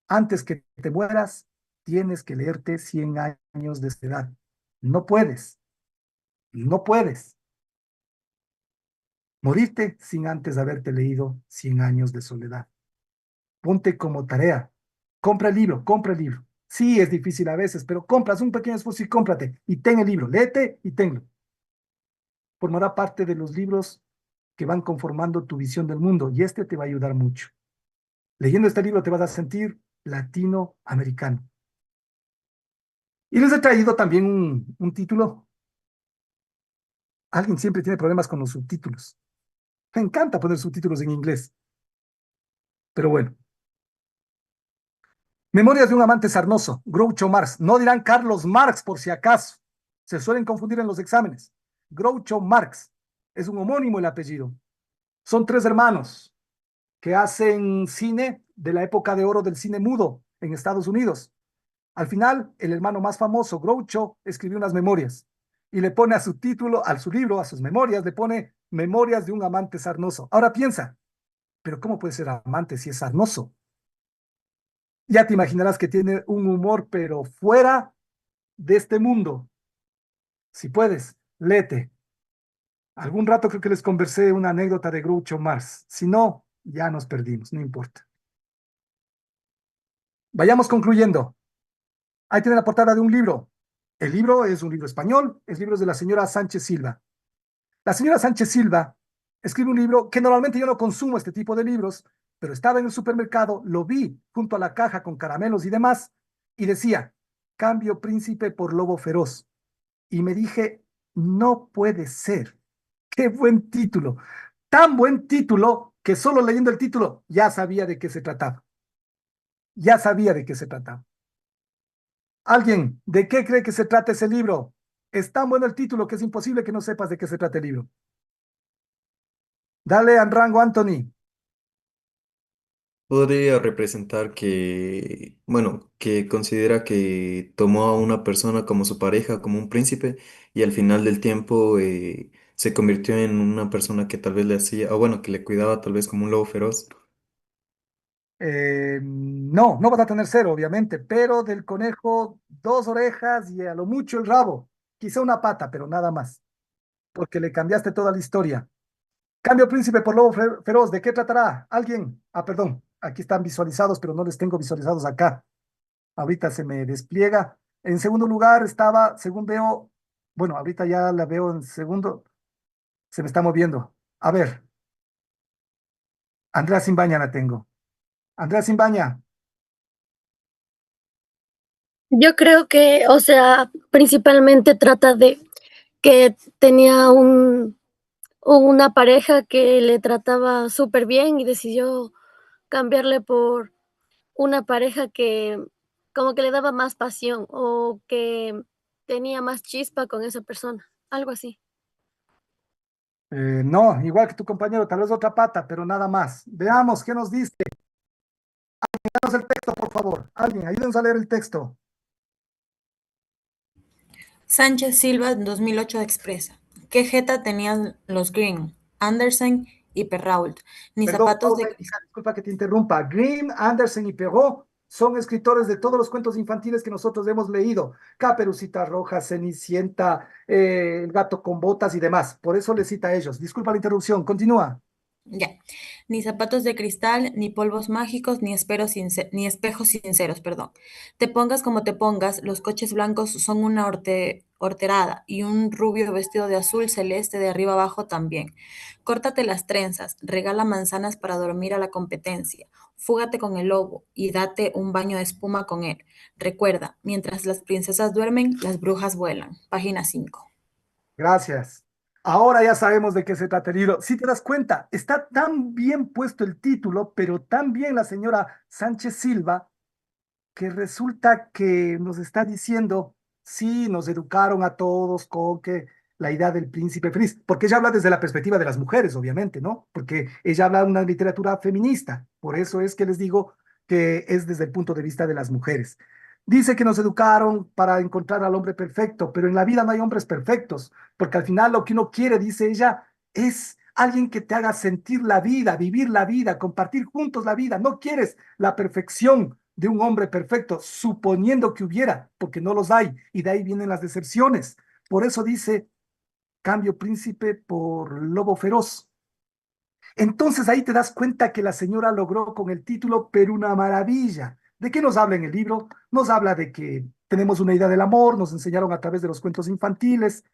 Antes que te mueras, tienes que leerte 100 años de soledad. No puedes. No puedes morirte sin antes haberte leído 100 años de soledad. Ponte como tarea. Compra el libro, compra el libro. Sí, es difícil a veces, pero compras un pequeño esfuerzo y cómprate. Y ten el libro, léete y tenlo. Formará parte de los libros que van conformando tu visión del mundo y este te va a ayudar mucho. Leyendo este libro te vas a sentir latinoamericano. Y les he traído también un título. Alguien siempre tiene problemas con los subtítulos. Me encanta poner subtítulos en inglés. Pero bueno. Memorias de un amante sarnoso, Groucho Marx. No dirán Carlos Marx por si acaso. Se suelen confundir en los exámenes. Groucho Marx. Es un homónimo el apellido. Son 3 hermanos que hacen cine de la época de oro del cine mudo en Estados Unidos. Al final, el hermano más famoso, Groucho, escribió unas memorias y le pone a su título, a su libro, a sus memorias, le pone Memorias de un amante sarnoso. Ahora piensa, pero ¿cómo puede ser amante si es sarnoso? Ya te imaginarás que tiene un humor, pero fuera de este mundo. Si puedes, léete. Algún rato creo que les conversé una anécdota de Groucho Marx. Si no, ya nos perdimos, no importa. Vayamos concluyendo. Ahí tiene la portada de un libro. El libro es un libro español, el libro es de la señora Sánchez Silva. La señora Sánchez Silva escribe un libro que normalmente yo no consumo este tipo de libros, pero estaba en el supermercado, lo vi junto a la caja con caramelos y demás, y decía, Cambio príncipe por lobo feroz. Y me dije, no puede ser. Qué buen título. Tan buen título que solo leyendo el título ya sabía de qué se trataba. Ya sabía de qué se trataba. ¿Alguien de qué cree que se trata ese libro? Es tan bueno el título que es imposible que no sepas de qué se trata el libro. Dale, Rango Anthony. Podría representar que, bueno, que considera que tomó a una persona como su pareja, como un príncipe, y al final del tiempo se convirtió en una persona que tal vez le hacía, o bueno, que le cuidaba tal vez como un lobo feroz. No, no vas a tener 0, obviamente, pero del conejo 2 orejas y a lo mucho el rabo. Quizá una pata, pero nada más, porque le cambiaste toda la historia. Cambio príncipe por lobo feroz. ¿De qué tratará? ¿Alguien? Ah, perdón. Aquí están visualizados, pero no les tengo visualizados acá. Ahorita se me despliega. En segundo lugar estaba, según veo, bueno, ahorita ya la veo en segundo. Se me está moviendo. A ver, Andrea Simbaña la tengo. Andrea Simbaña. Yo creo que, o sea, principalmente trata de que tenía una pareja que le trataba súper bien y decidió cambiarle por una pareja que como que le daba más pasión o que tenía más chispa con esa persona, algo así. No, igual que tu compañero, tal vez otra pata, pero nada más. Veamos qué nos dice. Danos el texto, por favor. Alguien, ayúdenos a leer el texto. Sánchez Silva en 2008 expresa: ¿Qué jeta tenían los Green, Andersen y Perrault? Ni Perdón, zapatos pausa de épica, disculpa que te interrumpa. Grimm, Andersen y Perrault son escritores de todos los cuentos infantiles que nosotros hemos leído. Caperucita Roja, Cenicienta, El gato con botas y demás. Por eso les cita a ellos. Disculpa la interrupción. Continúa. Ya. Ni zapatos de cristal, ni polvos mágicos, ni espejos sinceros, perdón. Te pongas como te pongas, los coches blancos son una horterada y un rubio vestido de azul celeste de arriba abajo también. Córtate las trenzas, regala manzanas para dormir a la competencia, fúgate con el lobo y date un baño de espuma con él. Recuerda, mientras las princesas duermen, las brujas vuelan. Página 5. Gracias. Ahora ya sabemos de qué se trata el libro. Si te das cuenta, está tan bien puesto el título, pero tan bien la señora Sánchez Silva, que resulta que nos está diciendo, sí, nos educaron a todos con que la idea del príncipe feliz, porque ella habla desde la perspectiva de las mujeres, obviamente, ¿no? Porque ella habla de una literatura feminista, por eso es que les digo que es desde el punto de vista de las mujeres. Dice que nos educaron para encontrar al hombre perfecto, pero en la vida no hay hombres perfectos, porque al final lo que uno quiere, dice ella, es alguien que te haga sentir la vida, vivir la vida, compartir juntos la vida. No quieres la perfección de un hombre perfecto, suponiendo que hubiera, porque no los hay, y de ahí vienen las decepciones. Por eso dice, cambio príncipe por lobo feroz. Entonces ahí te das cuenta que la señora logró con el título, pero una maravilla. ¿De qué nos habla en el libro? Nos habla de que tenemos una idea del amor, nos enseñaron a través de los cuentos infantiles,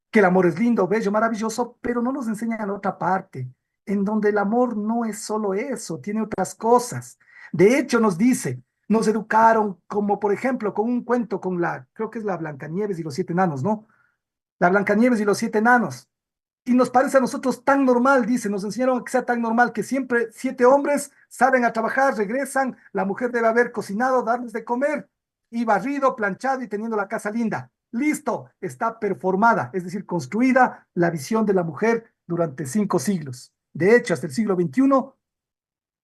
que el amor es lindo, bello, maravilloso, pero no nos enseñan la otra parte, en donde el amor no es solo eso, tiene otras cosas. De hecho, nos dice, nos educaron como, por ejemplo, con un cuento con creo que es la Blancanieves y los siete enanos, ¿no? La Blancanieves y los siete enanos. Y nos parece a nosotros tan normal, dice, nos enseñaron que sea tan normal que siempre siete hombres salen a trabajar, regresan, la mujer debe haber cocinado, darles de comer, y barrido, planchado y teniendo la casa linda. Listo, está performada, es decir, construida la visión de la mujer durante 5 siglos. De hecho, hasta el siglo XXI,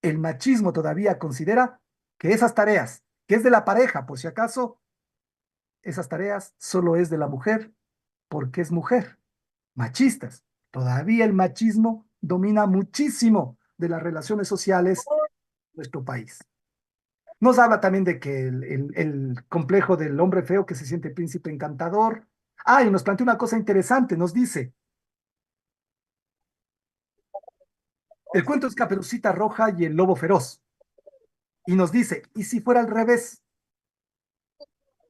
el machismo todavía considera que esas tareas, que es de la pareja, por si acaso, esas tareas solo es de la mujer porque es mujer. Machistas. Todavía el machismo domina muchísimo de las relaciones sociales de nuestro país. Nos habla también de que el complejo del hombre feo que se siente príncipe encantador. Ah, y nos plantea una cosa interesante, nos dice, el cuento es Caperucita Roja y el lobo feroz. Y nos dice, ¿y si fuera al revés?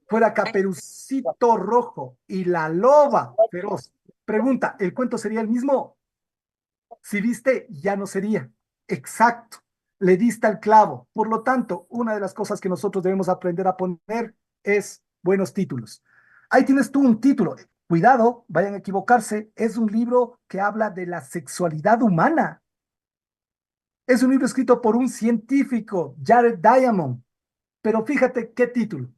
Fuera Caperucito Rojo y la loba feroz. Pregunta, ¿el cuento sería el mismo? Si viste, ya no sería. Exacto. Le diste al clavo. Por lo tanto, una de las cosas que nosotros debemos aprender a poner es buenos títulos. Ahí tienes tú un título. Cuidado, vayan a equivocarse. Es un libro que habla de la sexualidad humana. Es un libro escrito por un científico, Jared Diamond. Pero fíjate qué título.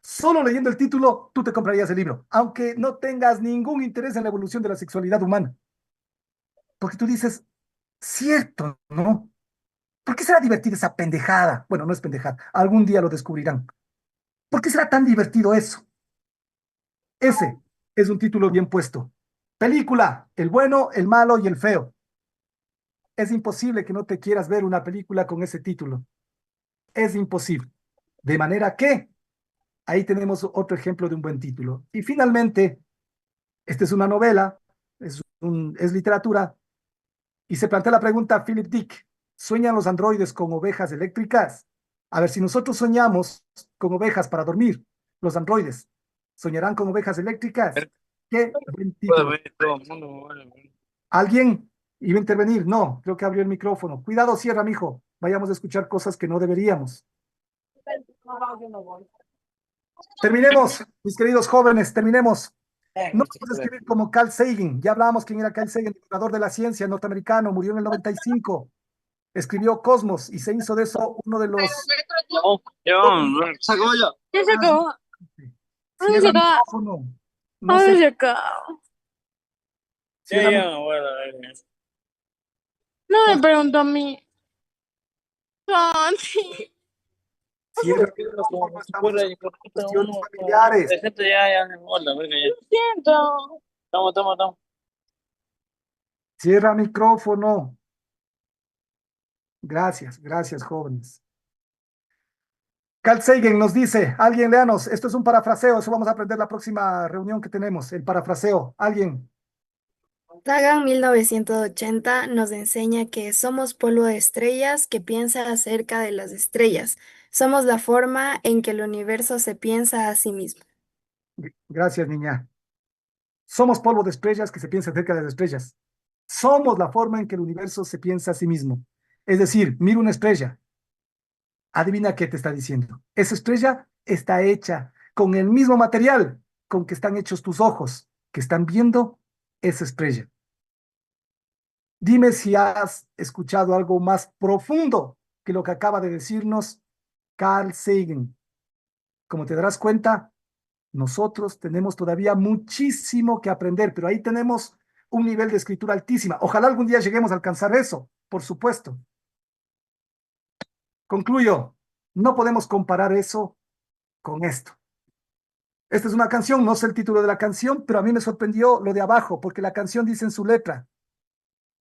Solo leyendo el título, tú te comprarías el libro, aunque no tengas ningún interés en la evolución de la sexualidad humana. Porque tú dices, cierto, ¿no? ¿Por qué será divertida esa pendejada? Bueno, no es pendejada, algún día lo descubrirán. ¿Por qué será tan divertido eso? Ese es un título bien puesto. Película, el bueno, el malo y el feo. Es imposible que no te quieras ver una película con ese título. Es imposible. De manera que ahí tenemos otro ejemplo de un buen título. Y finalmente, esta es una novela, es literatura, y se plantea la pregunta, Philip Dick, ¿sueñan los androides con ovejas eléctricas? A ver, si nosotros soñamos con ovejas para dormir, los androides, ¿soñarán con ovejas eléctricas? Qué buen título. ¿Alguien iba a intervenir? No, creo que abrió el micrófono. Cuidado, cierra, mijo. Vayamos a escuchar cosas que no deberíamos. Terminemos, mis queridos jóvenes, terminemos. No podemos escribir como Carl Sagan. Ya hablábamos quién era Carl Sagan, divulgador de la ciencia norteamericano, murió en el 95. Escribió Cosmos y se hizo de eso uno de los... Se acabó ya. Ya se acabó. Cierra el micrófono. No Ahora sé. se acabó. Cierra Ya, mi- ya, bueno, no me preguntó a mí. Santi. Cierra el micrófono, estamos en cuestiones familiares. Hola, verga, ya. Lo siento. Estamos. Cierra micrófono. Gracias, gracias, jóvenes. Carl Sagan nos dice, alguien léanos, esto es un parafraseo, eso vamos a aprender la próxima reunión que tenemos, el parafraseo. Alguien. Sagan 1980 nos enseña que somos polvo de estrellas que piensa acerca de las estrellas. Somos la forma en que el universo se piensa a sí mismo. Gracias, niña. Somos polvo de estrellas que se piensa acerca de las estrellas. Somos la forma en que el universo se piensa a sí mismo. Es decir, mira una estrella. Adivina qué te está diciendo. Esa estrella está hecha con el mismo material con que están hechos tus ojos, que están viendo esa estrella. Dime si has escuchado algo más profundo que lo que acaba de decirnos Carl Sagan. Como te darás cuenta, nosotros tenemos todavía muchísimo que aprender, pero ahí tenemos un nivel de escritura altísima. Ojalá algún día lleguemos a alcanzar eso, por supuesto. Concluyo, no podemos comparar eso con esto. Esta es una canción, no sé el título de la canción, pero a mí me sorprendió lo de abajo, porque la canción dice en su letra,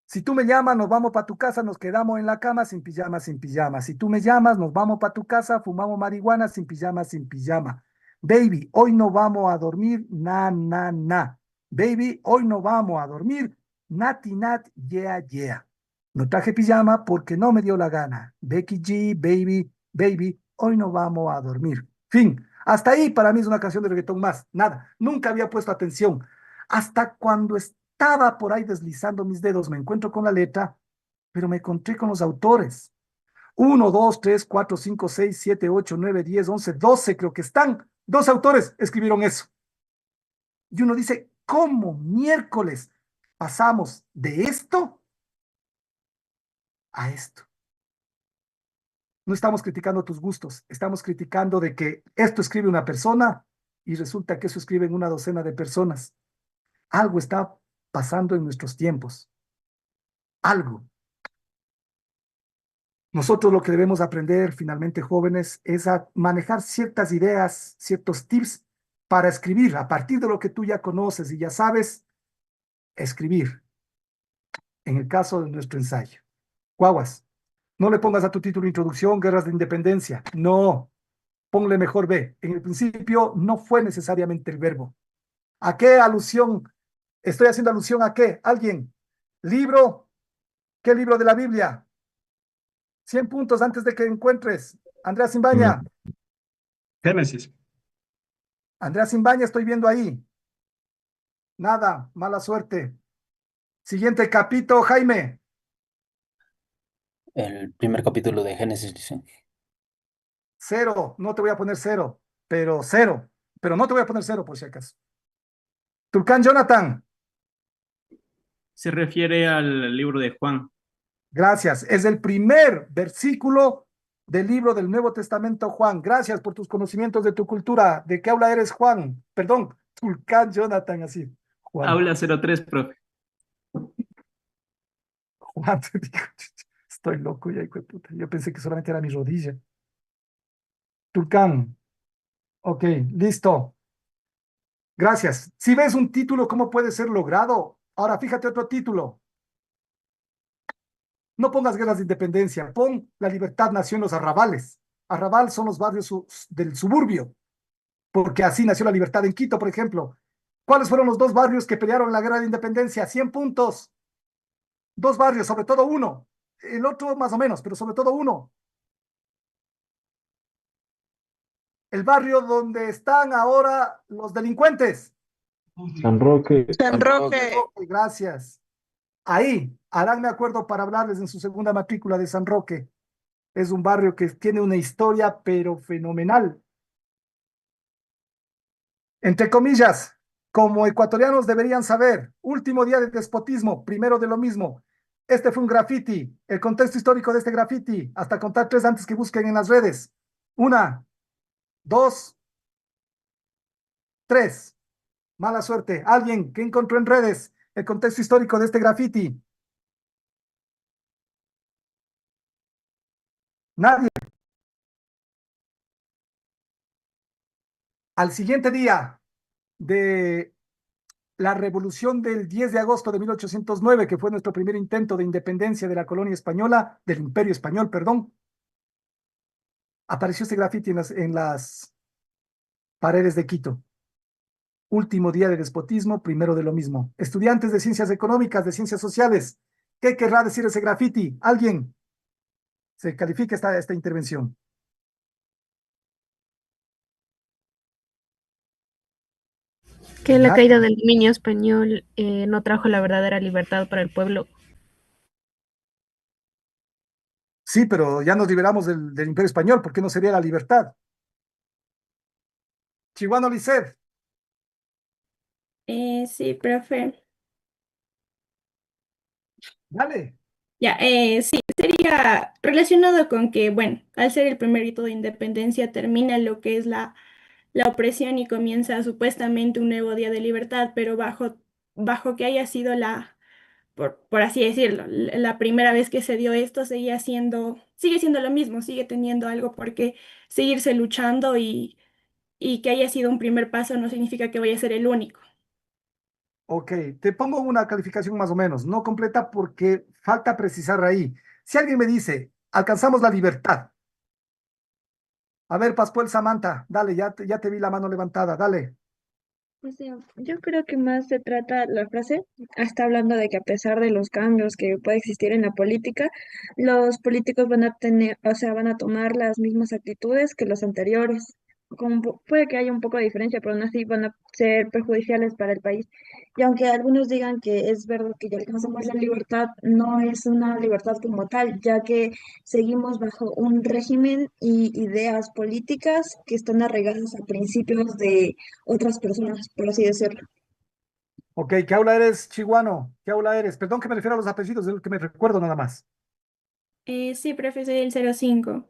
si tú me llamas, nos vamos para tu casa, nos quedamos en la cama sin pijama, sin pijama. Si tú me llamas, nos vamos para tu casa, fumamos marihuana sin pijama, sin pijama. Baby, hoy no vamos a dormir, na. Baby, hoy no vamos a dormir, nati, nat, yeah. No traje pijama porque no me dio la gana. Becky G, baby, hoy no vamos a dormir. Fin. Hasta ahí para mí es una canción de reggaetón más. Nada. Nunca había puesto atención. Hasta cuando estaba por ahí deslizando mis dedos, me encuentro con la letra pero me encontré con los autores. 1, 2, 3, 4, 5, 6, 7, 8, 9, 10, 11, 12 creo que están. 12 autores escribieron eso. Y uno dice, ¿cómo miércoles pasamos de esto a esto? No estamos criticando tus gustos, estamos criticando de que esto escribe una persona y resulta que eso escriben una docena de personas. Algo está pasando en nuestros tiempos. Algo. Nosotros lo que debemos aprender finalmente, jóvenes, es a manejar ciertas ideas, ciertos tips para escribir a partir de lo que tú ya conoces y ya sabes, escribir. En el caso de nuestro ensayo. Guaguas, no le pongas a tu título introducción, guerras de independencia. No, ponle mejor B. En el principio no fue necesariamente el verbo. ¿A qué alusión? Estoy haciendo alusión a qué. ¿Alguien? ¿Libro? ¿Qué libro de la Biblia? 100 puntos antes de que encuentres. Andrea Simbaña. Génesis. Andrea Simbaña, estoy viendo ahí. Nada, mala suerte. Siguiente capítulo, Jaime. El primer capítulo de Génesis, dice. 0, no te voy a poner 0, pero 0. Pero no te voy a poner 0 por si acaso. Turcán Jonathan. Se refiere al libro de Juan. Gracias. Es el primer versículo del libro del Nuevo Testamento, Juan. Gracias por tus conocimientos de tu cultura. ¿De qué habla eres, Juan? Perdón, Turcán Jonathan, así. Juan. Habla 03, profe. Juan, te digo, estoy loco ya, hijo de puta. Yo pensé que solamente era mi rodilla. Turcán. Ok, listo. Gracias. Si ves un título, ¿cómo puede ser logrado? Ahora, fíjate otro título. No pongas guerras de independencia, pon la libertad nació en los arrabales. Arrabal son los barrios del suburbio, porque así nació la libertad en Quito, por ejemplo. ¿Cuáles fueron los 2 barrios que pelearon en la guerra de independencia? 100 puntos. 2 barrios, sobre todo uno. El otro más o menos, pero sobre todo uno. El barrio donde están ahora los delincuentes. San Roque. San Roque. Gracias. Ahí, haránme acuerdo para hablarles en su segunda matrícula de San Roque. Es un barrio que tiene una historia, pero fenomenal. Entre comillas, como ecuatorianos deberían saber, último día del despotismo, primero de lo mismo. Este fue un graffiti. El contexto histórico de este graffiti, hasta contar 3 antes que busquen en las redes. 1, 2, 3. Mala suerte. ¿Alguien que encontró en redes el contexto histórico de este graffiti? Nadie. Al siguiente día de la revolución del 10 de agosto de 1809, que fue nuestro primer intento de independencia de la colonia española, del imperio español, perdón, apareció este graffiti en las paredes de Quito. Último día de despotismo, primero de lo mismo. Estudiantes de ciencias económicas, de ciencias sociales, ¿qué querrá decir ese graffiti? ¿Alguien? Se califica esta intervención. Que la caída del dominio español no trajo la verdadera libertad para el pueblo. Sí, pero ya nos liberamos del imperio español, ¿por qué no sería la libertad? Chihuahua Lisset. Sí, profe. Dale. Ya, sí, sería relacionado con que, bueno, al ser el primer hito de independencia termina lo que es la opresión y comienza supuestamente un nuevo día de libertad, pero bajo que haya sido por así decirlo, la primera vez que se dio esto sigue siendo lo mismo, sigue teniendo algo por qué seguirse luchando y que haya sido un primer paso no significa que vaya a ser el único. Ok, te pongo una calificación más o menos, no completa porque falta precisar ahí. Si alguien me dice, alcanzamos la libertad. A ver, Pascual Samantha, dale, ya te vi la mano levantada, dale. O sea, yo creo que más se trata, la frase está hablando de que a pesar de los cambios que puede existir en la política, los políticos van a tener, o sea, van a tomar las mismas actitudes que los anteriores. Puede que haya un poco de diferencia, pero aún así van a ser perjudiciales para el país. Y aunque algunos digan que es verdad que ya alcanzamos la libertad, no es una libertad como tal, ya que seguimos bajo un régimen y ideas políticas que están arraigadas a principios de otras personas, por así decirlo. Ok, ¿qué aula eres, Chihuano? ¿Qué aula eres? Perdón que me refiero a los apellidos, es lo que me recuerdo nada más. Sí, profe, soy el 05.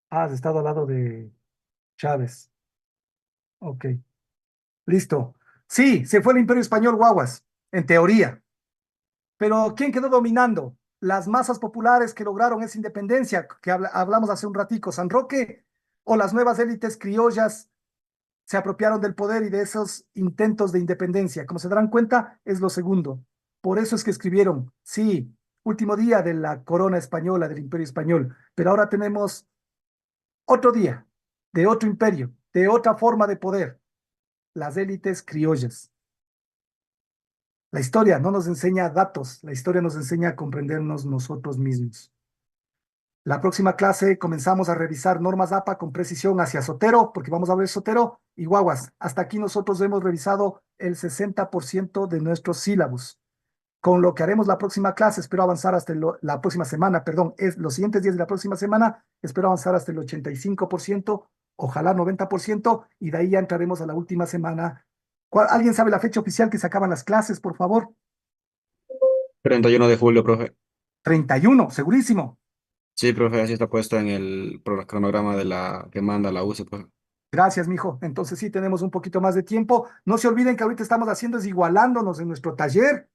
Ah, has estado al lado de Chávez. Ok, listo. Sí, se fue el Imperio Español, guaguas, en teoría. Pero ¿quién quedó dominando? Las masas populares que lograron esa independencia que hablamos hace un ratico, San Roque, o las nuevas élites criollas se apropiaron del poder y de esos intentos de independencia. Como se darán cuenta, es lo segundo. Por eso es que escribieron, sí, último día de la corona española, del Imperio Español, pero ahora tenemos otro día, de otro imperio, de otra forma de poder, las élites criollas. La historia no nos enseña datos, la historia nos enseña a comprendernos nosotros mismos. La próxima clase comenzamos a revisar normas APA con precisión hacia Sotero, porque vamos a ver Sotero y guaguas. Hasta aquí nosotros hemos revisado el 60% de nuestros sílabos. Con lo que haremos la próxima clase, espero avanzar hasta la próxima semana, perdón, es los siguientes días de la próxima semana, espero avanzar hasta el 85%, ojalá 90%, y de ahí ya entraremos a la última semana. ¿Alguien sabe la fecha oficial que se acaban las clases, por favor? 31 de julio, profe. 31, segurísimo. Sí, profe, así está puesto en el cronograma de la que manda la UCE, profe. Gracias, mijo. Entonces sí tenemos un poquito más de tiempo. No se olviden que ahorita estamos haciendo es igualándonos en nuestro taller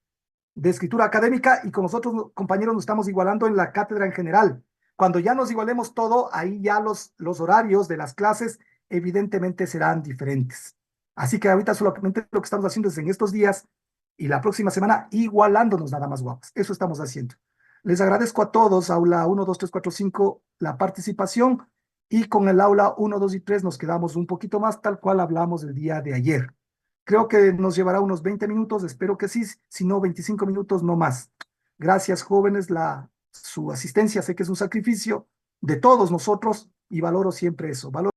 de escritura académica y con nosotros, compañeros, nos estamos igualando en la cátedra en general. Cuando ya nos igualemos todo, ahí ya los horarios de las clases evidentemente serán diferentes. Así que ahorita solamente lo que estamos haciendo es en estos días y la próxima semana igualándonos nada más, guapos. Eso estamos haciendo. Les agradezco a todos, aula 1, 2, 3, 4, 5, la participación, y con el aula 1, 2 y 3 nos quedamos un poquito más tal cual hablamos el día de ayer. Creo que nos llevará unos 20 minutos, espero que sí, si no 25 minutos, no más. Gracias, jóvenes, su asistencia sé que es un sacrificio de todos nosotros y valoro siempre eso.